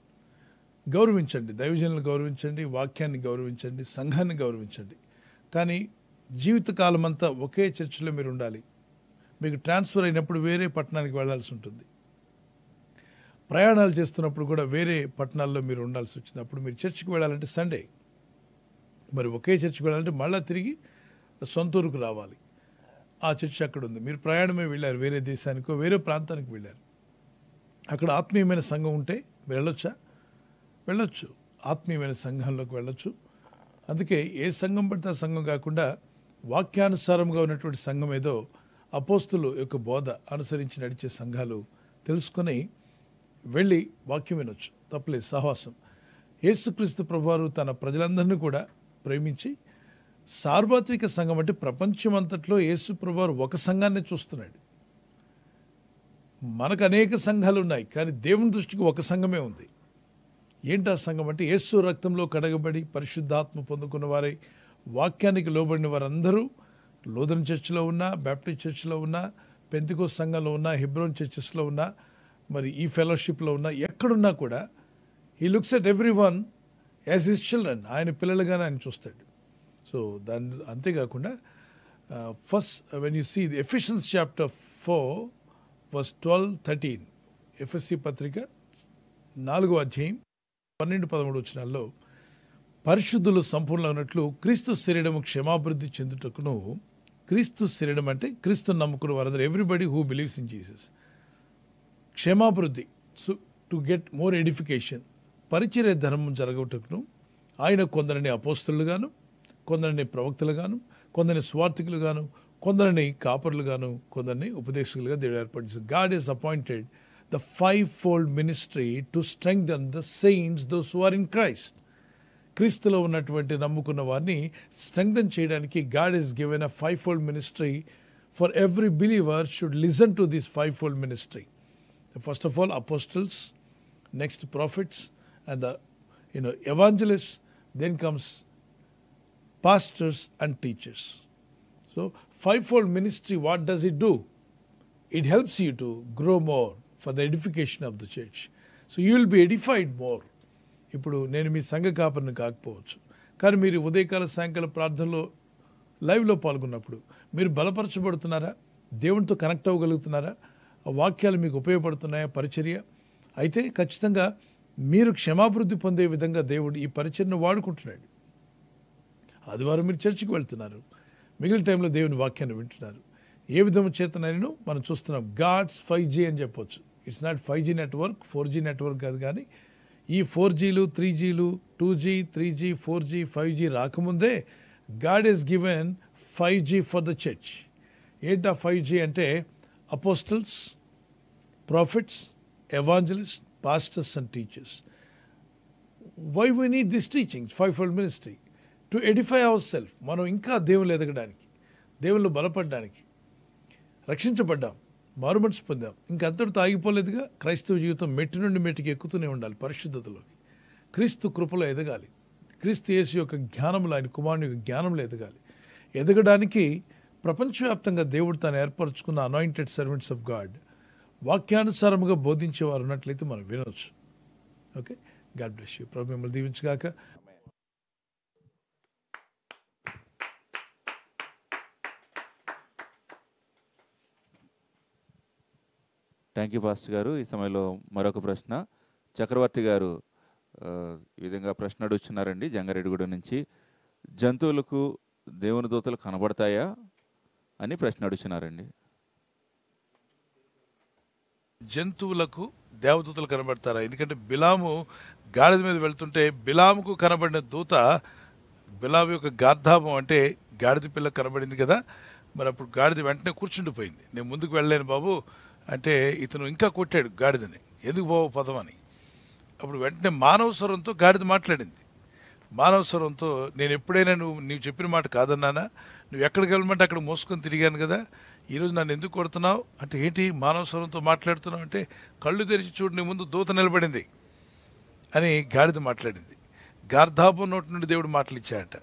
గౌరవించండి, దైవజనులను గౌరవించండి, వాక్యాన్ని గౌరవించండి, సంఘాన్ని గౌరవించండి. కానీ జీవితకాలం అంతా ఒకే చర్చిలో మీరు ఉండాలి. మీకు ట్రాన్స్ఫర్ అయినప్పుడు వేరే పట్టణానికి వెళ్ళాల్సి ఉంటుంది. ప్రయాణాలు చేస్తున్నప్పుడు కూడా వేరే పట్టణాల్లో మీరు ఉండాల్సి వచ్చినప్పుడు మీరు చర్చికి వెళ్ళాలంటే సండే, మరి ఒకే చర్చికి వెళ్ళాలంటే మళ్ళీ తిరిగి సొంత ఊరుకు రావాలి. ఆ చర్చి అక్కడ ఉంది. మీరు ప్రయాణమే వెళ్ళారు, వేరే దేశానికో వేరే ప్రాంతానికి వెళ్ళారు. అక్కడ ఆత్మీయమైన సంఘం ఉంటే మీరు వెళ్ళొచ్చా? వెళ్ళొచ్చు. ఆత్మీయమైన సంఘంలోకి వెళ్ళొచ్చు. అందుకే ఏ సంఘం పడితే ఆ సంఘం కాకుండా వాక్యానుసారంగా ఉన్నటువంటి సంఘం ఏదో అపోస్తులు యొక్క బోధ అనుసరించి నడిచే సంఘాలు తెలుసుకొని వెళ్ళి వాక్యం వినొచ్చు, తప్పలేదు. సహవాసం. యేసుక్రీస్తు ప్రభువారు తన ప్రజలందరినీ కూడా ప్రేమించి సార్వత్రిక సంఘం అంటే ప్రపంచమంతట్లో యేసు ప్రభువారు ఒక సంఘాన్ని చూస్తున్నాడు. మనకు అనేక సంఘాలు ఉన్నాయి, కానీ దేవుని దృష్టికి ఒక సంఘమే ఉంది. ఏంటి ఆ సంఘం అంటే యేసు రక్తంలో కడగబడి పరిశుద్ధాత్మ పొందుకున్న వారై వాక్యానికి లోబడిన వారందరూ లూథరన్ చర్చిలో ఉన్నా, బ్యాప్టిస్ట్ చర్చిలో ఉన్నా, పెంతెకోస్తు సంఘంలో ఉన్నా, హెబ్రోన్ చర్చెస్లో ఉన్నా, మరి ఈ ఫెలోషిప్లో ఉన్నా, ఎక్కడున్నా కూడా he looks at everyone as his children. ఆయన పిల్లలుగానే ఆయన చూస్తాడు. సో దాని అంతేకాకుండా first when you see the Ephesians chapter 4:12-13 ఎఫ్ఎస్సి పత్రిక 4వ అధ్యాయం 12-13 వచనాల్లో పరిశుద్ధులు సంపూర్ణమైనట్లు క్రీస్తు శరీరము క్షమాభివృద్ధి చెందుటకును, క్రీస్తు శరీరం అంటే క్రీస్తు నమ్ముకున్న వారందరూ, everybody who believes in Jesus, క్షమాభివృద్ధి టు గెట్ మోర్ ఎడిఫికేషన్, పరిచర్య ధర్మం జరగటకును ఆయన కొందరిని అపోస్తలుగాను, కొందరిని ప్రవక్తలుగాను, కొందరిని స్వార్థికులుగాను, కొందరిని కాపరులుగాను, కొందరిని ఉపదేశకులుగా దేవుడు ఏర్పాటు చేశారు. God is appointed the 5-fold ministry to strengthen the saints those who are in Christ. క్రీస్తులో ఉన్నటువంటి నమ్ముకున్న వారిని స్ట్రెంగ్థెన్ చేయడానికి God is given a 5-fold ministry. For every believer should listen to this 5-fold ministry. First of all, apostles, next prophets, and the evangelists. Then comes pastors and teachers. So 5-fold ministry, what does it do? It helps you to grow more for the edification of the church. So you will be edified more. ఇప్పుడు నేను మీ సంఘ కాపరిని కాకపోవచ్చు, కానీ మీరు ఉదయకాల సాయంకాల ప్రార్థనలో లైవ్లో పాల్గొన్నప్పుడు మీరు బలపరచబడుతున్నారా? దేవునితో కనెక్ట్ అవ్వగలుగుతున్నారా? ఆ వాక్యాలు మీకు ఉపయోగపడుతున్నాయా? పరిచర్య అయితే ఖచ్చితంగా మీరు క్షమాభివృద్ధి పొందే విధంగా దేవుడు ఈ పరిచర్ను వాడుకుంటున్నాడు. ఆదివారం మీరు చర్చికి వెళ్తున్నారు, మిగిలిన టైంలో దేవుని వాక్యాన్ని వింటున్నారు. ఏ విధము చేతనైనా మనం చూస్తున్నాం. గాడ్స్ 5G అని చెప్పొచ్చు. It's not 5G network, 4G network కాదు. కానీ ఈ 4Gలు 3Gలు 2G 3G 4G 5G రాకముందే God is given 5G for the church. ఏంటా 5G అంటే apostles, profits, evangelist, pastors and teachers. Why we need this teaching, fivefold ministry? To edify ourselves. మనం ఇంకా దేవుళ్ళు ఎదగడానికి, దేవుళ్ళు బలపడడానికి, రక్షించబడ్డాం, మారుమనసు పొందాం. ఇంకా అంతటితో ఆగిపోలేదుగా. క్రైస్తవ జీవితం మెట్టు నుండి మెట్టుకి ఎక్కుతూనే ఉండాలి పరిశుద్ధతలోకి. క్రీస్తు కృపలో ఎదగాలి. క్రీస్తు యేసు యొక్క జ్ఞానంలో, ఆయన కుమారుని యొక్క జ్ఞానంలో ఎదగాలి. ఎదగడానికి ప్రపంచవ్యాప్తంగా దేవుడు తాను ఏర్పరచుకున్న అనాయింటెడ్ సర్వెంట్స్ ఆఫ్ గాడ్ వాక్యానుసారముగా బోధించేవారు ఉన్నట్లయితే మనం వినవచ్చు. Okay, God bless you. ప్రభు మిమ్మల్ని దీవించుగాక. థ్యాంక్ యూ పాస్టర్ గారు. ఈ సమయంలో మరొక ప్రశ్న. చక్రవర్తి గారు ఈ విధంగా ప్రశ్న అడుగుతున్నారండి జంగారెడ్డిగూడెం నుంచి. జంతువులకు దేవుని దూతలు కనబడతాయా అని ప్రశ్న అడుగుతున్నారండి. జంతువులకు దేవదూతలు కనబడతారా? ఎందుకంటే బిలాము గాడిద మీద వెళ్తుంటే బిలాముకు కనబడిన దూత, బిలాము యొక్క గార్ధాపం అంటే గాడిద పిల్ల కనబడింది కదా. మరి అప్పుడు గాడిద వెంటనే కూర్చుండిపోయింది. నేను ముందుకు వెళ్ళలేను బాబు అంటే ఇతను ఇంకా కొట్టాడు గాడిదని, ఎందుకు బాబు పదం అని. అప్పుడు వెంటనే మానవ స్వరంతో గాడిద మాట్లాడింది. మానవ స్వరంతో, నేను ఎప్పుడైనా నీవు చెప్పిన మాట కాదన్నానా? నువ్వు ఎక్కడికి వెళ్ళమంటే అక్కడ మోసుకొని తిరిగాను కదా, ఈరోజు నన్ను ఎందుకు కొడుతున్నావు అంటే, ఏంటి మానవ స్వరంతో మాట్లాడుతున్నావు అంటే, కళ్ళు తెరిచి చూడు నీ ముందు దూత నిలబడింది అని గాడిద మాట్లాడింది. గార్ధాపం నోటి నుండి దేవుడు మాటలు ఇచ్చాడట.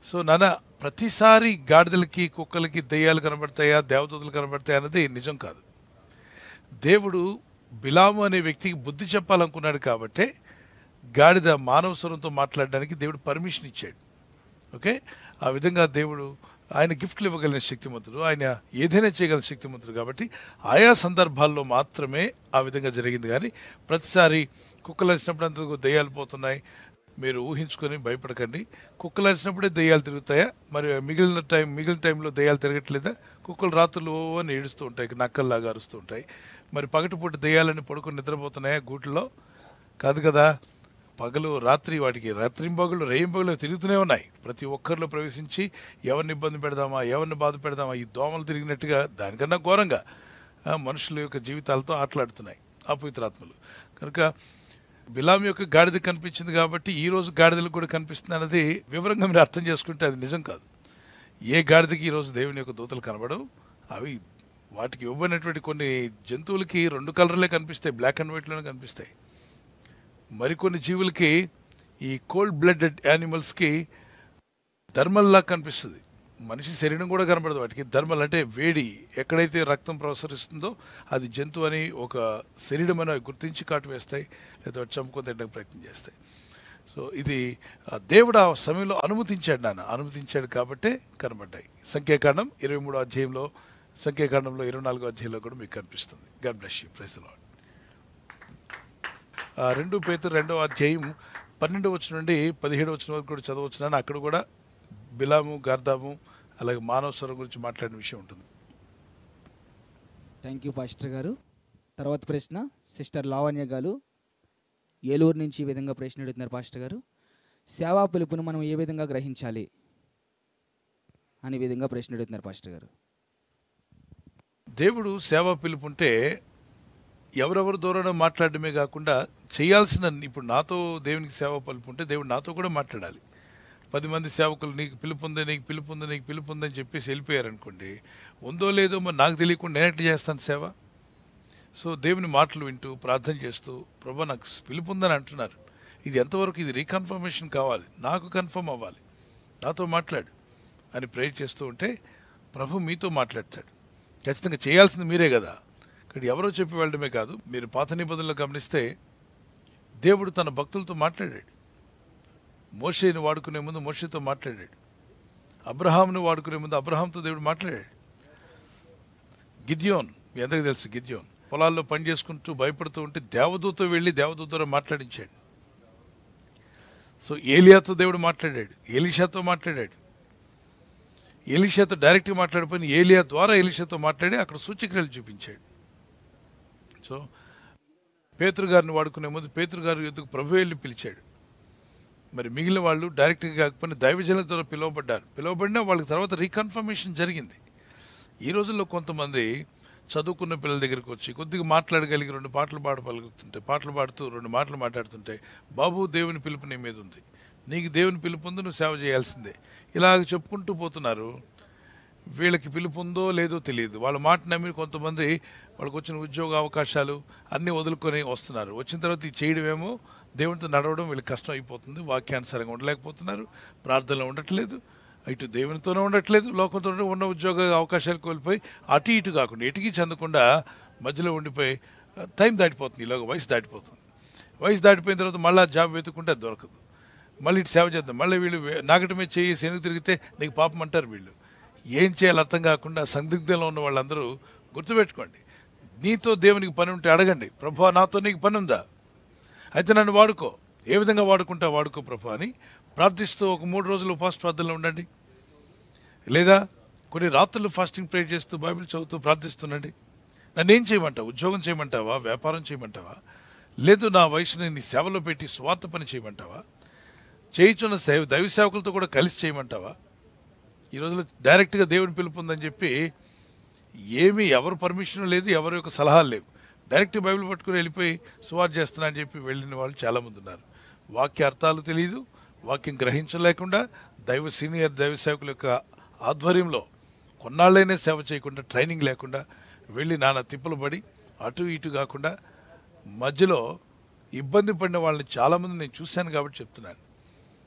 సో నాన్న, ప్రతిసారి గాడిదలకి కుక్కలకి దెయ్యాలు కనబడతాయా, దేవదూతలు కనబడతాయా అన్నది నిజం కాదు. దేవుడు బిలాము అనే వ్యక్తికి బుద్ధి చెప్పాలనుకున్నాడు కాబట్టే గాడిద మానవ స్వరంతో మాట్లాడడానికి దేవుడు పర్మిషన్ ఇచ్చాడు. ఓకే, ఆ విధంగా దేవుడు, ఆయన గిఫ్ట్లు ఇవ్వగలిగిన శక్తిమంతుడు, ఆయన ఏదైనా చేయగలిగిన శక్తిమంతుడు కాబట్టి ఆయా సందర్భాల్లో మాత్రమే ఆ విధంగా జరిగింది. కానీ ప్రతిసారి కుక్కలు అరిచినప్పుడు అంతకు దెయ్యాలు పోతున్నాయి మీరు ఊహించుకొని భయపడకండి. కుక్కలు అరిచినప్పుడే దెయ్యాలు తిరుగుతాయా? మరి మిగిలిన టైంలో దెయ్యాలు తిరగట్లేదా? కుక్కలు రాత్రులు అని ఏడుస్తూ ఉంటాయి, నక్కల్లాగా అరుస్తూ ఉంటాయి. మరి పగటిపూట దెయ్యాలని పడుకొని నిద్రపోతున్నాయా గూట్లో? కాదు కదా. పగలు రాత్రి, వాటికి రాత్రింబగళ్ళు రేయింబగళ్ళు తిరుగుతూనే ఉన్నాయి. ప్రతి ఒక్కరిలో ప్రవేశించి ఎవరిని ఇబ్బంది పెడదామా, ఎవరిని బాధ పెడదామా, ఈ దోమలు తిరిగినట్టుగా దానికన్నా ఘోరంగా మనుషుల యొక్క జీవితాలతో ఆటలాడుతున్నాయి అపవిత్రాత్మలు. కనుక బిలాం యొక్క గాడిద కనిపించింది కాబట్టి ఈరోజు గాడిదలకు కూడా కనిపిస్తుంది అన్నది వివరంగా మీరు అర్థం చేసుకుంటే అది నిజం కాదు. ఏ గాడిదకి ఈరోజు దేవుని యొక్క దూతలు కనబడవు. అవి వాటికి ఇవ్వబడినటువంటి కొన్ని జంతువులకి 2 కలర్లే కనిపిస్తాయి, బ్లాక్ అండ్ వైట్లోనే కనిపిస్తాయి. మరికొన్ని జీవులకి, ఈ కోల్డ్ బ్లడెడ్ యానిమల్స్కి థర్మల్లా కనిపిస్తుంది. మనిషి శరీరం కూడా కనబడదు వాటికి. థర్మల్ అంటే వేడి, ఎక్కడైతే రక్తం ప్రసరిస్తుందో అది జంతువు అని, ఒక శరీరం అని గుర్తించి కాటు వేస్తాయి, లేదా చంపుకొని తినడానికి ప్రయత్నం చేస్తాయి. సో ఇది దేవుడు ఆ సమయంలో అనుమతించాడు కాబట్టే కనబడ్డాయి. సంఖ్యాకాండం 23వ అధ్యాయంలో, సంఖ్యాకాండంలో 24వ అధ్యాయంలో కూడా మీకు కనిపిస్తుంది. God bless you. Praise the Lord. 2 పేతురు 2వ అధ్యాయం 12వ వచనం నుండి 17వ వచనం వరకు కూడా చదవచ్చున్నాను. అక్కడ కూడా బిలాము, గార్ధాము, అలాగే మానవ స్వరం గురించి మాట్లాడిన విషయం ఉంటుంది. థ్యాంక్ యూ పాస్టర్ గారు. తర్వాత ప్రశ్న సిస్టర్ లావణ్య గారు ఏలూరు నుంచి ఈ విధంగా ప్రశ్న అడుగుతున్నారు. పాస్టర్ గారు, సేవా పిలుపును మనం ఏ విధంగా గ్రహించాలి అనే విధంగా ప్రశ్న అడుగుతున్నారు పాస్టర్ గారు. దేవుడు సేవా పిలుపుంటే ఎవరెవరు దూరంలో మాట్లాడడమే కాకుండా చేయాల్సిన, ఇప్పుడు నాతో దేవునికి సేవ పిలుపుంటే దేవుడు నాతో కూడా మాట్లాడాలి. 10 మంది సేవకులు నీకు పిలుపుంది, నీకు పిలుపుంది, నీకు పిలుపుంది అని చెప్పేసి వెళ్ళిపోయారనుకోండి, ఉందో లేదో మరి నాకు తెలియకుండా నేను ఎట్లా చేస్తాను సేవ? సో దేవుని మాటలు వింటూ ప్రార్థన చేస్తూ, ప్రభా నాకు పిలుపుందని అంటున్నారు, ఇది ఎంతవరకు, ఇది రీకన్ఫర్మేషన్ కావాలి, నాకు కన్ఫర్మ్ అవ్వాలి, నాతో మాట్లాడు అని ప్రేయర్ చేస్తూ ఉంటే ప్రభు మీతో మాట్లాడతాడు. ఖచ్చితంగా చేయాల్సింది మీరే కదా. ఇక్కడ ఎవరో చెప్పి వెళ్ళడమే కాదు. మీరు పాత నిబంధనలు గమనిస్తే దేవుడు తన భక్తులతో మాట్లాడాడు. మోషేని వాడుకునే ముందు మోషేతో మాట్లాడాడు. అబ్రహాంను వాడుకునే ముందు అబ్రహాంతో దేవుడు మాట్లాడాడు. గిద్యోన్, మీ అందరికీ తెలుసు గిద్యోన్, పొలాల్లో పని చేసుకుంటూ భయపడుతూ ఉంటే దేవదూత వెళ్ళి దేవదూత ద్వారా మాట్లాడించాడు. సో ఏలియాతో దేవుడు మాట్లాడాడు, ఎలీషాతో మాట్లాడాడు. ఎలీషాతో డైరెక్ట్గా మాట్లాడిపోయిన ఏలియా ద్వారా ఎలీషాతో మాట్లాడి అక్కడ సూచక్రియలు చూపించాడు. సో పేతురు గారిని వాడుకునే ముందు పేతురు గారు ఎందుకు ప్రభు వెళ్ళి పిలిచాడు. మరి మిగిలిన వాళ్ళు డైరెక్ట్గా కాకపోయినా దైవజనుల ద్వారా పిలువబడినా వాళ్ళకి తర్వాత రీకన్ఫర్మేషన్ జరిగింది. ఈ రోజుల్లో కొంతమంది చదువుకున్న పిల్లల దగ్గరికి వచ్చి కొద్దిగా మాట్లాడగలిగి 2 పాటలు పాటలు పాడుతూ 2 మాటలు మాట్లాడుతుంటే, బాబు దేవుని పిలుపు నీ మీద ఉంది, నీకు దేవుని పిలుపు ఉంది, నువ్వు సేవ చేయాల్సిందే, ఇలాగ చెప్పుకుంటూ పోతున్నారు. వీళ్ళకి పిలుపు ఉందో లేదో తెలియదు. వాళ్ళ మాట నమ్మి కొంతమంది వాళ్ళకి వచ్చిన ఉద్యోగ అవకాశాలు అన్నీ వదులుకొని వస్తున్నారు. వచ్చిన తర్వాత ఇది చేయడమేమో, దేవునితో నడవడం వీళ్ళకి కష్టం అయిపోతుంది. వాక్యానుసారంగా ఉండలేకపోతున్నారు, ప్రార్థనలో ఉండట్లేదు, ఇటు దేవునితోనే ఉండట్లేదు, లోకంతో ఉన్న ఉద్యోగ అవకాశాలు కోల్పోయి అటు ఇటు కాకుండా ఎటుకి చెందకుండా మధ్యలో ఉండిపోయి టైం దాటిపోతుంది, ఇలాగ వయసు దాటిపోతుంది. వయసు దాటిపోయిన తర్వాత మళ్ళీ జాబ్ వెతుక్కుంటే అది దొరకదు. మళ్ళీ ఇటు సేవ చేద్దాం, మళ్ళీ వీళ్ళు నాగటమే చేయి శనుగు తిరిగితే నీకు పాపం అంటారు. వీళ్ళు ఏం చేయాలో అర్థం కాకుండా సందిగ్ధంలో ఉన్న వాళ్ళందరూ గుర్తుపెట్టుకోండి, నీతో దేవునికి పని ఉంటే అడగండి, ప్రభువా నాతో నీకు పని ఉందా, అయితే నన్ను వాడుకో, ఏ విధంగా వాడుకో ప్రభు అని ప్రార్థిస్తూ ఒక 3 రోజులు ఉపవాస ప్రార్థనలో ఉండండి. లేదా కొన్ని రాత్రులు ఫాస్టింగ్ ప్రే చేస్తూ బైబిల్ చదువుతూ ప్రార్థిస్తుండండి. నన్ను ఏం చేయమంటావు? ఉద్యోగం చేయమంటావా? వ్యాపారం చేయమంటావా? లేదు నా వయసుని నీ సేవలో పెట్టి స్వార్థ పని చేయమంటావా? చేయించున్న దైవ సేవకులతో కూడా కలిసి చేయమంటావా? ఈ రోజులో డైరెక్ట్గా దేవుని పిలుపు ఉందని చెప్పి ఏమీ ఎవరు పర్మిషన్ లేదు, ఎవరి యొక్క సలహాలు లేవు. డైరెక్ట్ బైబిల్ పట్టుకుని వెళ్ళిపోయి సువార్త చేస్తున్నా అని చెప్పి వెళ్ళిన వాళ్ళు చాలామంది ఉన్నారు. వాక్య అర్థాలు తెలియదు, వాక్యం గ్రహించలేకుండా సీనియర్ దైవ సేవకుల యొక్క ఆధ్వర్యంలో కొన్నాళ్ళైనా సేవ చేయకుండా, ట్రైనింగ్ లేకుండా వెళ్ళి నానా తిప్పలు పడి అటు ఇటు కాకుండా మధ్యలో ఇబ్బంది పడిన వాళ్ళని చాలామంది నేను చూశాను కాబట్టి చెప్తున్నాను.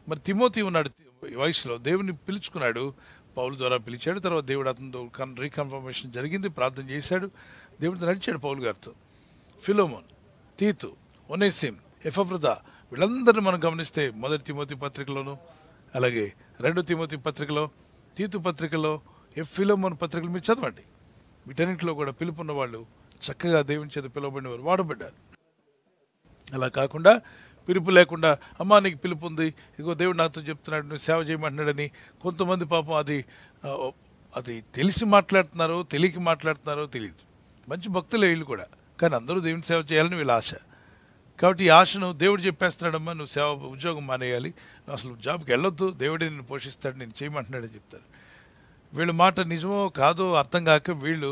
మరి తిమోతి ఉన్నాడు, వయసులో దేవుని పిలుచుకున్నాడు, పౌలు ద్వారా పిలిచాడు. తర్వాత దేవుడు అతనితో రీకన్ఫర్మేషన్ జరిగింది, ప్రార్థన చేశాడు, దేవుడితో నడిచాడు పౌలు గారితో. ఫిలోమోన్, తీతు, ఒనేసిమ్, ఎపఫ్రొదితు వీళ్ళందరినీ మనం గమనిస్తే 1 తిమోతి పత్రికలోను, అలాగే 2 తిమోతి పత్రికలో, తీతు పత్రికలో, ఫిలోమోన్ పత్రికలు మీరు చదవండి. వీటన్నింటిలో కూడా పిలుపున్న వాళ్ళు చక్కగా దేవుని చేత పిలువబడిన వారు వాడబడ్డారు. అలా కాకుండా పిలుపు లేకుండా, అమ్మా నీకు పిలుపు ఉంది, ఇగో దేవుడు నాతో చెప్తున్నాడు నువ్వు సేవ చేయమంటున్నాడని కొంతమంది పాపం అది తెలిసి మాట్లాడుతున్నారో తెలియక మాట్లాడుతున్నారో తెలియదు. మంచి భక్తులే వీళ్ళు కూడా, కానీ అందరూ దేవుని సేవ చేయాలని వీళ్ళ ఆశ. కాబట్టి ఈ ఆశను దేవుడు చెప్పేస్తున్నాడమ్మా నువ్వు సేవ ఉద్యోగం మానేయాలి, నువ్వు అసలు జాబ్కి వెళ్ళొద్దు, దేవుడే నిన్ను పోషిస్తాడు, నేను చేయమంటున్నాడని చెప్తారు. వీళ్ళ మాట నిజమో కాదో అర్థం కాక వీళ్ళు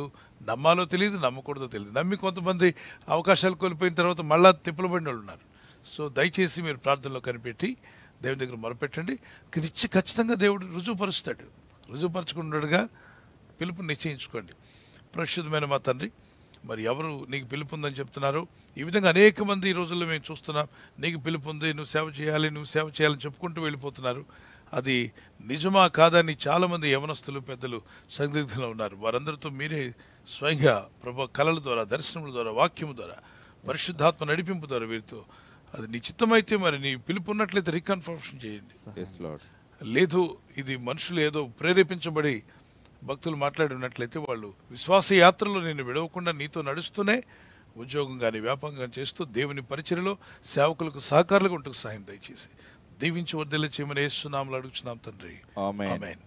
నమ్మాలో తెలియదు, నమ్మకూడదో తెలియదు. నమ్మి కొంతమంది అవకాశాలు కోల్పోయిన తర్వాత మళ్ళా తిప్పలు పడిన వాళ్ళు ఉన్నారు. సో దయచేసి మీరు ప్రార్థనలో కనిపెట్టి దేవుని దగ్గర మొరపెట్టండి. ఖచ్చితంగా దేవుడు రుజువుపరుస్తాడు. రుజువుపరచుకున్నాడుగా పిలుపు నిశ్చయించుకోండి. పరిశుద్ధమైన మా తండ్రి, మరి ఎవరు నీకు పిలుపు ఉందని చెప్తున్నారు? ఈ విధంగా అనేక మంది ఈ రోజుల్లో మేము చూస్తున్నాం, నీకు పిలుపు ఉంది, నువ్వు సేవ చేయాలని చెప్పుకుంటూ వెళ్ళిపోతున్నారు. అది నిజమా కాదని చాలామంది యవనస్తులు పెద్దలు సందిగ్ధంలో ఉన్నారు. వారందరితో మీరే స్వయంగా ప్రభు కళల ద్వారా, దర్శనముల ద్వారా, వాక్యము ద్వారా, పరిశుద్ధాత్మ నడిపింపు ద్వారా వీరితో అది నీ చిత్తమైతే మరి నీ పిలుపు ఉన్నట్లయితే రీకన్ఫర్మేషన్ చేయండి. లేదు ఇది మనుషులు ఏదో ప్రేరేపించబడి భక్తులు మాట్లాడినట్లయితే వాళ్ళు విశ్వాస యాత్రలో నేను విడవకుండా నీతో నడుస్తూనే ఉద్యోగం కానీ వ్యాపారం కానీ చేస్తూ దేవుని పరిచర్యలో సేవకులకు సహకారులుగా ఉంటూ సహాయం దయచేసి దీవించి వర్ధిల్ల చేయమని యేసు నామములో అడుగుచున్నాం తండ్రి. Amen.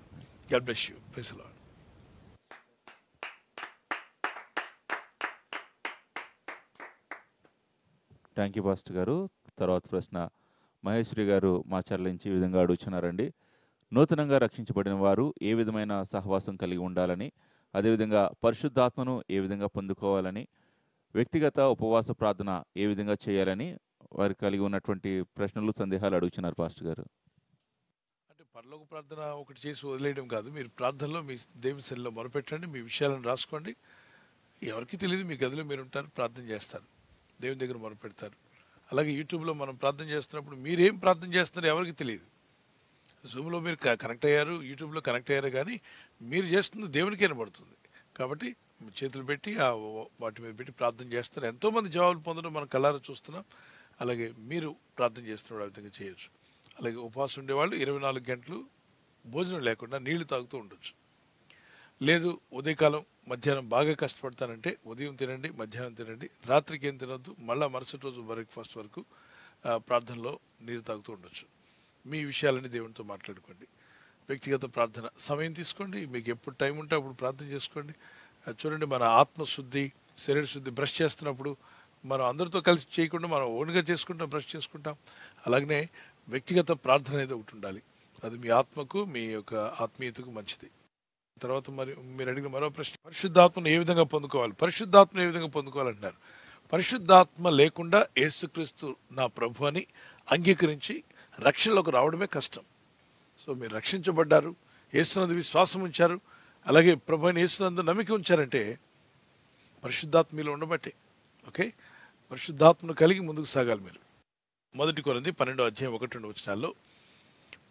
God bless you. Praise the Lord. Thank you pastor గారు. తర్వాత ప్రశ్న మహేశ్వరి గారు మాచర్ల నుంచి ఈ విధంగా అడుగుతున్నారండి. నూతనంగా రక్షించబడిన వారు ఏ విధమైన సహవాసం కలిగి ఉండాలని, అదేవిధంగా పరిశుద్ధాత్మను ఏ విధంగా పొందుకోవాలని, వ్యక్తిగత ఉపవాస ప్రార్థన ఏ విధంగా చేయాలని వారు కలిగి ఉన్నటువంటి ప్రశ్నలు, సందేహాలు అడుగుతున్నారు పాస్టర్ గారు. అంటే పరలోక ప్రార్థన ఒకటి చేసి వదిలేయడం కాదు, మీరు ప్రార్థనలో మీ దేవుని సన్నిధిలో మొరపెట్టండి, మీ విషయాలను రాసుకోండి. ఎవరికి తెలియదు, మీ గదిలో మీరు ఉంటారు, ప్రార్థన చేస్తారు, దేవుని దగ్గర మొరపెడతారు. అలాగే యూట్యూబ్లో మనం ప్రార్థన చేస్తున్నప్పుడు మీరేం ప్రార్థన చేస్తున్నారో ఎవరికి తెలియదు. జూమ్లో మీరు కనెక్ట్ అయ్యారు, యూట్యూబ్లో కనెక్ట్ అయ్యారు, కానీ మీరు చేస్తుంది దేవునికి వినబడుతుంది. కాబట్టి చేతులు పెట్టి వాటి మీద పెట్టి ప్రార్థన చేస్తారు. ఎంతోమంది జవాబులు పొందడం మనం కళ్ళారా చూస్తున్నాం. అలాగే మీరు ప్రార్థన చేస్తున్నప్పుడు ఆ విధంగా చేయొచ్చు. అలాగే ఉపవాసం ఉండేవాళ్ళు 24 గంటలు భోజనం లేకుండా నీళ్లు తాగుతూ ఉండొచ్చు. లేదు ఉదయకాలం మధ్యాహ్నం బాగా కష్టపడతానంటే ఉదయం తినండి, మధ్యాహ్నం తినండి, రాత్రికి ఏం తినొద్దు, మళ్ళీ మరుసటి రోజు బ్రేక్ఫాస్ట్ వరకు ప్రార్థనలో నీరు తాగుతూ ఉండొచ్చు. మీ విషయాలని దేవునితో మాట్లాడుకోండి. వ్యక్తిగత ప్రార్థన సమయం తీసుకోండి. మీకు ఎప్పుడు టైం ఉంటే అప్పుడు ప్రార్థన చేసుకోండి. చూడండి, మన ఆత్మశుద్ధి, శరీర శుద్ధి బ్రష్ చేస్తున్నప్పుడు మనం అందరితో కలిసి చేయకుండా మనం ఓన్గా చేసుకుంటాం, బ్రష్ చేసుకుంటాం. అలాగనే వ్యక్తిగత ప్రార్థన అనేది ఒకటి ఉండాలి. అది మీ ఆత్మకు, మీ యొక్క ఆత్మీయతకు మంచిది. తర్వాత మరి మీరు అడిగిన మరో ప్రశ్న, పరిశుద్ధాత్మను ఏ విధంగా పొందుకోవాలి? పరిశుద్ధాత్మను ఏ విధంగా పొందుకోవాలంటున్నారు. పరిశుద్ధాత్మ లేకుండా యేసుక్రీస్తు నా ప్రభు అని అంగీకరించి రక్షణలోకి రావడమే కష్టం. సో మీరు రక్షించబడ్డారు, యేసునందు విశ్వాసం ఉంచారు, అలాగే ప్రభు అయిన యేసునందు నమ్మిక ఉంచారంటే పరిశుద్ధాత్మ మీలో ఉండబట్టే. ఓకే, పరిశుద్ధాత్మను కలిగి ముందుకు సాగాలి మీరు. 1 కొరింథీ 12:1-2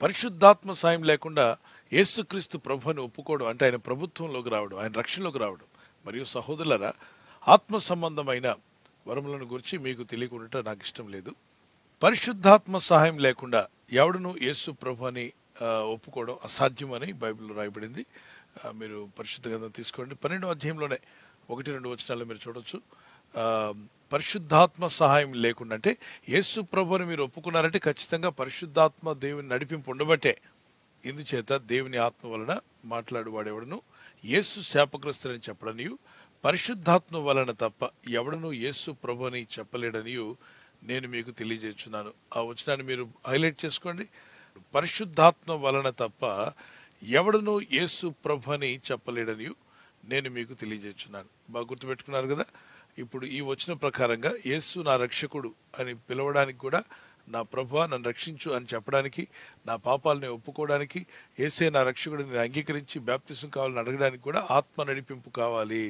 పరిశుద్ధాత్మ సాయం లేకుండా యేసుక్రీస్తు ప్రభువుని ఒప్పుకోవడం అంటే ఆయన ప్రభుత్వంలోకి రావడం, ఆయన రక్షణలోకి రావడం. మరియు సహోదరులారా, ఆత్మ సంబంధమైన వరములను గురించి మీకు తెలియకుండా నాకు ఇష్టం లేదు. పరిశుద్ధాత్మ సహాయం లేకుండా ఎవడును యేసు ప్రభు అని ఒప్పుకోవడం అసాధ్యం అని బైబిల్లో రాయబడింది. మీరు పరిశుద్ధ గ్రంథం తీసుకోండి, 12వ అధ్యాయంలోనే 1-2 వచనాల్లో మీరు చూడొచ్చు. పరిశుద్ధాత్మ సహాయం లేకుండా అంటే యేసు ప్రభుని మీరు ఒప్పుకున్నారంటే ఖచ్చితంగా పరిశుద్ధాత్మ దేవుని నడిపింపు ఉండబట్టే. ఇందుచేత దేవుని ఆత్మ వలన మాట్లాడువాడెవడను యేసు శాపగ్రస్తులని చెప్పడనియు, పరిశుద్ధాత్మ వలన తప్ప ఎవడను యేసు ప్రభు అని చెప్పలేడనియు నేను మీకు తెలియజేస్తున్నాను. ఆ వచనాన్ని మీరు హైలైట్ చేసుకోండి. పరిశుద్ధాత్మ వలన తప్ప ఎవడను యేసు ప్రభు అని చెప్పలేడనియు నేను మీకు తెలియజేస్తున్నాను. బాగా గుర్తుపెట్టుకున్నారు కదా. ఇప్పుడు ఈ వచన ప్రకారంగా యేసు నా రక్షకుడు అని పిలవడానికి కూడా, నా ప్రభువా నన్ను రక్షించు అని చెప్పడానికి, నా పాపాలని ఒప్పుకోవడానికి, యేసే నా రక్షకుడిని అంగీకరించి బాప్తిసం కావాలని అడగడానికి కూడా ఆత్మ నడిపింపు కావాలి.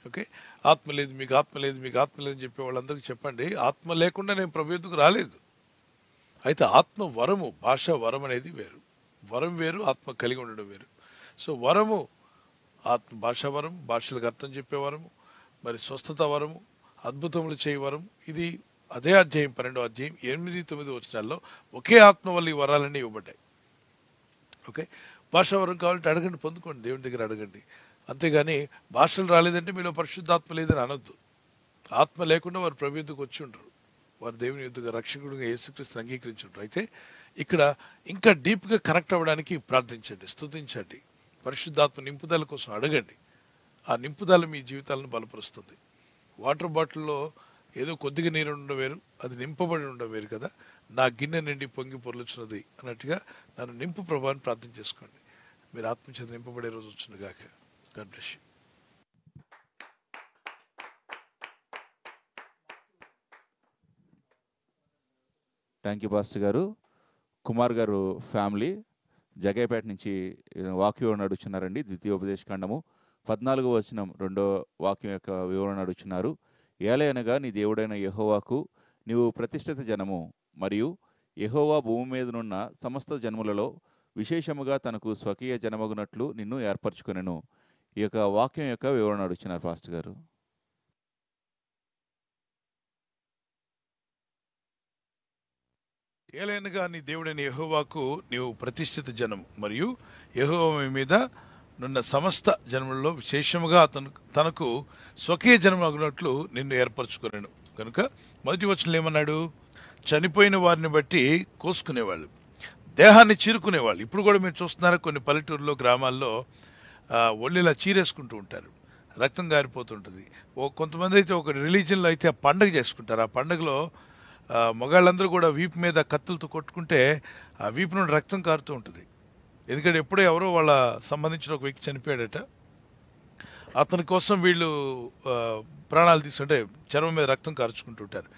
ఓకే, ఆత్మ లేదు, మీకు ఆత్మ లేదు, మీకు ఆత్మ లేదని చెప్పే వాళ్ళందరికీ చెప్పండి, ఆత్మ లేకుండా నేను ప్రభు ఎద్దుకు రాలేదు. అయితే ఆత్మ వరము, భాష వరం అనేది వేరు. వరం వేరు, ఆత్మ కలిగి ఉండడం వేరు. సో వరము ఆత్మ, భాషా వరం, భాషలకు అర్థం చెప్పే వరము, మరి స్వస్థత వరము, అద్భుతములు చేయ వరం. ఇది అదే అధ్యాయం 12వ అధ్యాయం 8-9 వచనాల్లో ఒకే ఆత్మ వల్ల ఈ వరాలన్నీ ఇవ్వబడ్డాయి. ఓకే, భాషా వరం కావాలంటే అడగండి, పొందుకోండి, దేవుని దగ్గర అడగండి. అంతేగాని భాషలు రాలేదంటే మీలో పరిశుద్ధాత్మ లేదని అనొద్దు. ఆత్మ లేకుండా వారు ప్రభు యుద్ధకు వచ్చి ఉంటారు, వారు దేవుని యుద్ధగా రక్షకుడిగా యేసుక్రీస్తుని అంగీకరించి ఉంటారు. అయితే ఇక్కడ ఇంకా డీప్గా కనెక్ట్ అవ్వడానికి ప్రార్థించండి, స్తుతించండి, పరిశుద్ధాత్మ నింపుదల కోసం అడగండి. ఆ నింపుదల మీ జీవితాలను బలపరుస్తుంది. వాటర్ బాటిల్లో ఏదో కొద్దిగా నీరు ఉండడం వేరు, అది నింపబడి ఉండడం వేరు కదా. నా గిన్నె నిండి పొంగి పొర్లుచున్నది అన్నట్టుగా నన్ను నింపు ప్రభావాన్ని ప్రార్థన చేసుకోండి. మీరు ఆత్మచేత నింపబడే రోజు వచ్చింది గాక. God bless you. Thank you pastor గారు. కుమార్ గారు ఫ్యామిలీ జగైపేట నుంచి వాక్యం అడుగుతున్నారండి. ద్వితీయోపదేశకాండము 14వ వచనం 2వ వాక్యం యొక్క వివరణ అడుగుతున్నారు. ఏలయనగా నీ దేవుడైన యెహోవాకు నీవు ప్రతిష్ఠిత జనము, మరియు యెహోవా భూమి మీదనున్న సమస్త జనములలో విశేషముగా తనకు స్వకీయ జనమగునట్లు నిన్ను ఏర్పరచుకొనెను. ఈ యొక్క వాక్యం యొక్క వివరణ అడుగుతున్నారు పాస్టర్ గారు. ఏలైనగా నీ దేవుడైన యెహోవాకు నీవు ప్రతిష్ఠిత జనం, మరియు యెహోవా మీద నున్న సమస్త జనములలో విశేషముగా తనకు స్వకీయ జనం అగినట్లు నిన్ను ఏర్పరచుకునేను. కనుక మొదటి వచనంలో ఏమన్నాడు? చనిపోయిన వారిని బట్టి కోసుకునేవాళ్ళు, దేహాన్ని చీరుకునేవాళ్ళు. ఇప్పుడు కూడా మీరు చూస్తున్నారా, కొన్ని పల్లెటూరులో, గ్రామాల్లో ఒళ్ళిలా చీరేసుకుంటూ ఉంటారు, రక్తం గారిపోతుంటుంది. కొంతమంది అయితే ఒక రిలీజియన్లో అయితే ఆ పండగ చేసుకుంటారు. ఆ పండగలో మగాళ్ళందరూ కూడా వీపు మీద కత్తులతో కొట్టుకుంటే ఆ వీపు నుండి రక్తం కారుతూ ఉంటుంది. ఎందుకంటే ఎప్పుడో ఎవరో వాళ్ళ సంబంధించిన ఒక వ్యక్తి చనిపోయాడట, అతని కోసం వీళ్ళు ప్రాణాలు తీసుకుంటే చర్మం మీద రక్తం కార్చుకుంటుంటారు.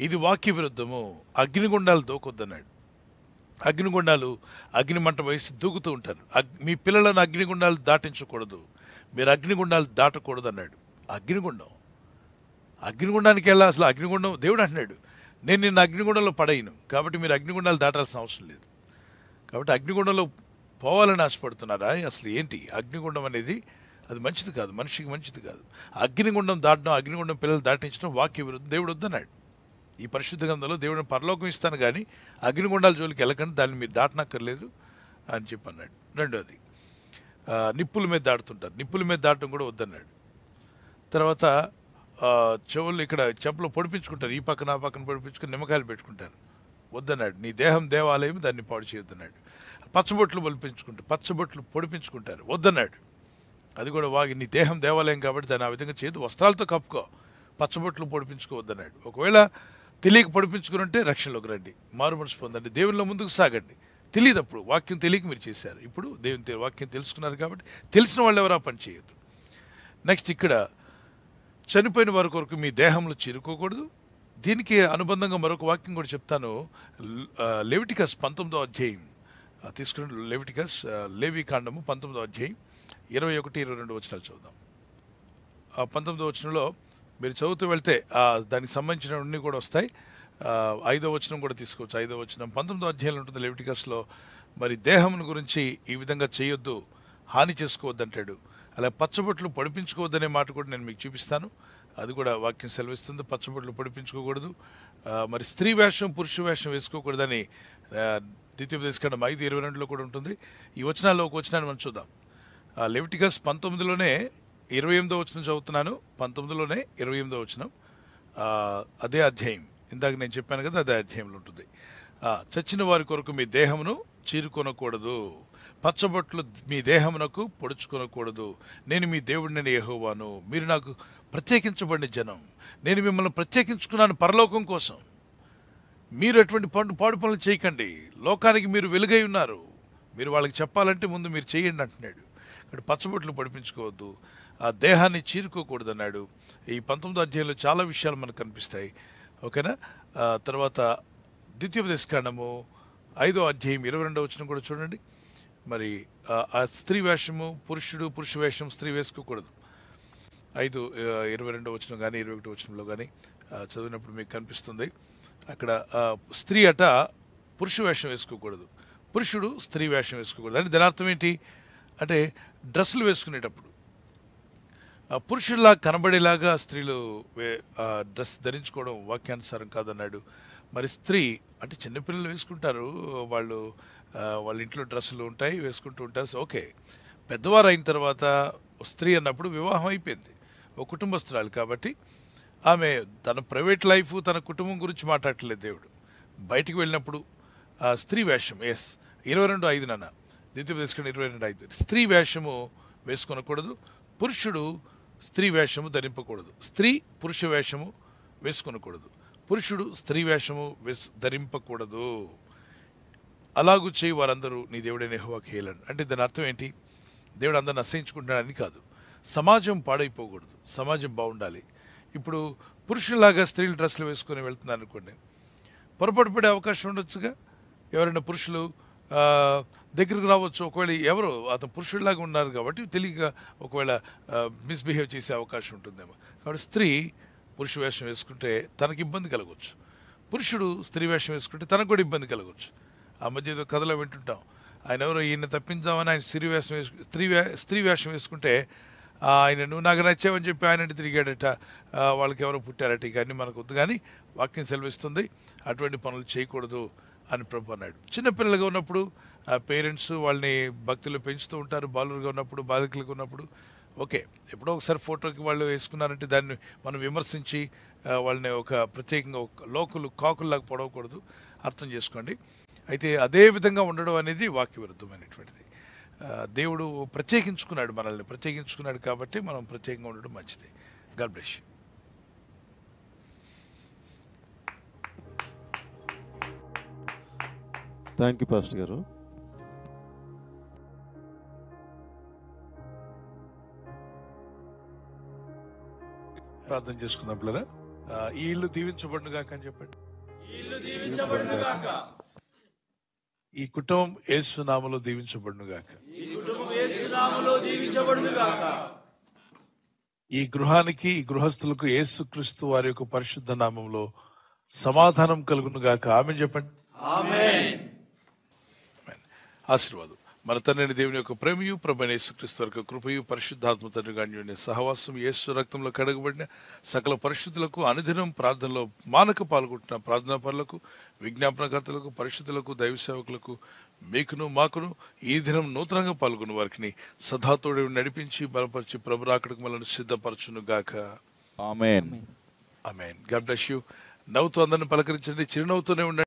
ఇది వాక్య విరుద్ధము. అగ్నిగుండాలు దూకొద్దన్నాడు. అగ్నిగుండాలు అగ్నిమంట వేసి దూకుతూ ఉంటారు. మీ పిల్లలను అగ్నిగుండాలు దాటించకూడదు, మీరు అగ్నిగుండాలు దాటకూడదు అన్నాడు. అగ్నిగుండానికి వెళ్ళా, అసలు అగ్నిగుండం దేవుడు అంటున్నాడు, నేను నిన్ను అగ్నిగుండంలో పడేయను, కాబట్టి మీరు అగ్నిగుండాలు దాటాల్సిన అవసరం లేదు. కాబట్టి అగ్నిగుండంలో పోవాలని ఆశపడుతున్నారా? అసలు ఏంటి అగ్నిగుండం అనేది? అది మంచిది కాదు, మనిషికి మంచిది కాదు. అగ్నిగుండం దాటడం, అగ్నిగుండం పిల్లలు దాటించడం వాక్య విరుద్ధం. దేవుడు వద్దన్నాడు. ఈ పరిశుద్ధ గ్రంథంలో దేవుడిని పరలోకం ఇస్తాను కానీ అగ్నిగుండాల జోలికి వెళ్ళకండి, దాన్ని మీరు దాటనక్కర్లేదు, అని చెప్పి అన్నాడు. రెండోది నిప్పుల మీద దాడుతుంటారు, నిప్పుల మీద దాటడం కూడా వద్దన్నాడు. తర్వాత చెవులు ఇక్కడ చెంపలు పొడిపించుకుంటారు, ఈ పక్కన ఆ పక్కన పొడిపించుకుని నిమ్మకాయలు పెట్టుకుంటారు, వద్దన్నాడు. నీ దేహం దేవాలయం, దాన్ని పాడు చేయొద్దన్నాడు. పచ్చబొట్లు పచ్చబొట్లు పొడిపించుకుంటారు, వద్దన్నాడు. అది కూడా నీ దేహం దేవాలయం కాబట్టి దాన్ని ఆ విధంగా చేయదు, వస్త్రాలతో కప్పుకో, పచ్చబొట్లు పొడిపించుకోవద్దన్నాడు. ఒకవేళ తెలియక పొడిపించుకుని ఉంటే రక్షణలోకి రండి, మారు మనసు పొందండి, దేవునిలో ముందుకు సాగండి. తెలియదు అప్పుడు, వాక్యం తెలియక మీరు చేశారు. ఇప్పుడు దేవుని వాక్యం తెలుసుకున్నారు కాబట్టి తెలిసిన వాళ్ళు ఎవరు ఆ పని చేయొద్దు. నెక్స్ట్ ఇక్కడ చనిపోయిన వారి కొరకు మీ దేహంలో చిరుకోకూడదు. దీనికి అనుబంధంగా మరొక వాక్యం కూడా చెప్తాను. లెవిటికస్ 19వ అధ్యాయం తీసుకుని, లెవిటికస్ లేవి కాండము 19వ అధ్యాయం 21-22 వచనాలు చదువుదాం. ఆ 19వ వచనంలో మీరు చదువుతూ వెళ్తే దానికి సంబంధించినవన్నీ కూడా వస్తాయి. 5వ వచనం కూడా తీసుకోవచ్చు. 5వ వచనం 19వ అధ్యాయంలో ఉంటుంది లెవిటికస్లో. మరి దేహం గురించి ఈ విధంగా చేయొద్దు, హాని చేసుకోవద్దు అంటాడు. అలా పచ్చబొట్లు పొడిపించుకోవద్దనే మాట కూడా నేను మీకు చూపిస్తాను. అది కూడా వాక్యం సెలవిస్తుంది, పచ్చబొట్లు పొడిపించుకోకూడదు. మరి స్త్రీ వేషం పురుష వేషం వేసుకోకూడదని ద్వితీయోపదేశకాండం 5:22లో కూడా ఉంటుంది. ఈ వచనాల్లో ఒక వచనాన్ని మనం చూద్దాం. లెవిటికస్ 19లోనే 28వ వచనం చదువుతున్నాను. 19లోనే 28వ వచనం, అదే అధ్యాయం, ఇందాక నేను చెప్పాను కదా, అదే అధ్యాయంలో ఉంటుంది. చచ్చిన వారి కొరకు మీ దేహమును చీరుకొనకూడదు, పచ్చబొట్లు మీ దేహమునకు పొడుచుకొనకూడదు, నేను మీ దేవుడిని యెహోవాను, మీరు నాకు ప్రత్యేకించబడిన జనం, నేను మిమ్మల్ని ప్రత్యేకించుకున్నాను పరలోకం కోసం, మీరు ఎటువంటి పాడు పనులు చేయకండి, లోకానికి మీరు వెలుగై ఉన్నారు, మీరు వాళ్ళకి చెప్పాలంటే ముందు మీరు చేయండి అంటున్నాడు. ఇక్కడ పచ్చబొట్లు పొడిపించుకోవద్దు, ఆ దేహాన్ని చీరుకోకూడదు అన్నాడు. ఈ 19వ అధ్యాయంలో చాలా విషయాలు మనకు కనిపిస్తాయి. ఓకేనా? తర్వాత ద్వితీయోపదేశకాండము 5వ అధ్యాయం 22వ వచనం కూడా చూడండి. మరి ఆ స్త్రీ వేషము పురుష వేషం స్త్రీ వేసుకోకూడదు. 5:22 వచనం కానీ 21 వచనంలో కానీ చదివినప్పుడు మీకు కనిపిస్తుంది. అక్కడ స్త్రీ అట పురుష వేషం వేసుకోకూడదు, పురుషుడు స్త్రీ వేషం వేసుకోకూడదు. అంటే దాని అర్థం ఏంటి అంటే, డ్రెస్సులు వేసుకునేటప్పుడు పురుషుల్లా కనబడేలాగా స్త్రీలు డ్రెస్ ధరించుకోవడం వాక్యానుసారం కాదన్నాడు. మరి స్త్రీ అంటే చిన్నపిల్లలు వేసుకుంటారు, వాళ్ళ ఇంట్లో డ్రెస్సులు ఉంటాయి, వేసుకుంటూ ఉంటారు, ఓకే. పెద్దవారు అయిన తర్వాత స్త్రీ అన్నప్పుడు వివాహం అయిపోయింది, ఒక కుటుంబస్తురాలు కాబట్టి ఆమె తన ప్రైవేట్ లైఫ్, తన కుటుంబం గురించి మాట్లాడట్లేదు దేవుడు. బయటికి వెళ్ళినప్పుడు స్త్రీ వేషం 22:5 నాన్న, ద్వితీయోపదేశకాండం 22:5, స్త్రీ వేషము వేసుకొనకూడదు, పురుషుడు స్త్రీ వేషము ధరింపకూడదు, స్త్రీ పురుష వేషము వేసుకొనకూడదు, పురుషుడు స్త్రీ వేషము ధరింపకూడదు, అలాగూ చేయి వారందరూ నీ దేవుడైన యెహోవాకు హేళన. అంటే దాని అర్థం ఏంటి? దేవుడు అందరిని అసహించుకుంటున్నాడని కాదు, సమాజం పాడైపోకూడదు, సమాజం బాగుండాలి. ఇప్పుడు పురుషులాగా స్త్రీలు డ్రెస్సులు వేసుకొని వెళ్తున్నారు అనుకోండి, పొరపాటు పడే అవకాశం ఉండొచ్చుగా. ఎవరైనా పురుషులు దగ్గరకు రావచ్చు, ఒకవేళ ఎవరు అతను పురుషుడిలాగా ఉన్నారు కాబట్టి తెలియక ఒకవేళ మిస్బిహేవ్ చేసే అవకాశం ఉంటుందేమో. కాబట్టి స్త్రీ పురుష వేషం వేసుకుంటే తనకి ఇబ్బంది కలగవచ్చు, పురుషుడు స్త్రీ వేషం వేసుకుంటే తనకు కూడా ఇబ్బంది కలగవచ్చు. ఆ మధ్య ఏదో కథలో వింటుంటాం, ఆయన ఎవరో ఈయన తప్పించామని ఆయన స్త్రీ వేషం వేసుకుంటే ఆయన నువ్వు నాకు నచ్చావని చెప్పి ఆయన తిరిగాడట, వాళ్ళకి ఎవరో పుట్టారట. ఇక అన్నీ మనకు వద్దు, కానీ వాక్యం సెలవిస్తుంది అటువంటి పనులు చేయకూడదు అని ప్రభు అన్నాడు. చిన్నపిల్లలుగా ఉన్నప్పుడు పేరెంట్స్ వాళ్ళని భక్తులు పెంచుతూ ఉంటారు, బాలురుగా ఉన్నప్పుడు, బాలికలుగా ఉన్నప్పుడు ఓకే. ఎప్పుడో ఒకసారి ఫోటోకి వాళ్ళు వేసుకున్నారంటే దాన్ని మనం విమర్శించి వాళ్ళని ఒక ప్రత్యేకంగా కాకుల్లాగా పొడవకూడదు, అర్థం చేసుకోండి. అయితే అదే విధంగా ఉండడం అనేది వాక్య విరుద్ధమైనటువంటిది. దేవుడు ప్రత్యేకించుకున్నాడు, మనల్ని ప్రత్యేకించుకున్నాడు కాబట్టి మనం ప్రత్యేకంగా ఉండడం మంచిది. God bless you. Thank you pastor గారు. ప్రార్థన చేసుకుందాం పిల్లరా. ఈ ఇల్లు దీవించబడును గాక అని చెప్పండి. ఈ కుటుంబం యేసు నామములో దీవించబడును గాక. ఈ గృహానికి, ఈ గృహస్థులకు యేసుక్రీస్తు వారి యొక్క పరిశుద్ధ నామములో సమాధానం కలుగును గాక. ఆమేన్ చెప్పండి. ఆశీర్వాదం. మన తండ్రి దేవుని యొక్క ప్రేమయు, ప్రభువైన యేసుక్రీస్తు వారి యొక్క కృపయు, పరిశుద్ధాత్మ తండ్రి అన్యోన్య సహవాసం, యేసు రక్తంలో కడగబడిన సకల పరిశుద్ధులకు, అనుదినం ప్రార్థనలో మానక పాల్గొంటున్న ప్రార్థనా పరులకు, విజ్ఞాపనకర్తలకు, పరిశుద్ధులకు, దైవ సేవకులకు, మీకును మాకును ఈ దినం నూతనంగా పాల్గొన్న వారికి సదాతోడి నడిపించి బలపరిచి ప్రభు రాకడకు మనల్ని సిద్ధపరచును గాక. Amen. Amen. God bless you. నవ్వుతూ అందరిని పలకరించండి, చిరునవ్వుతూనే ఉండండి.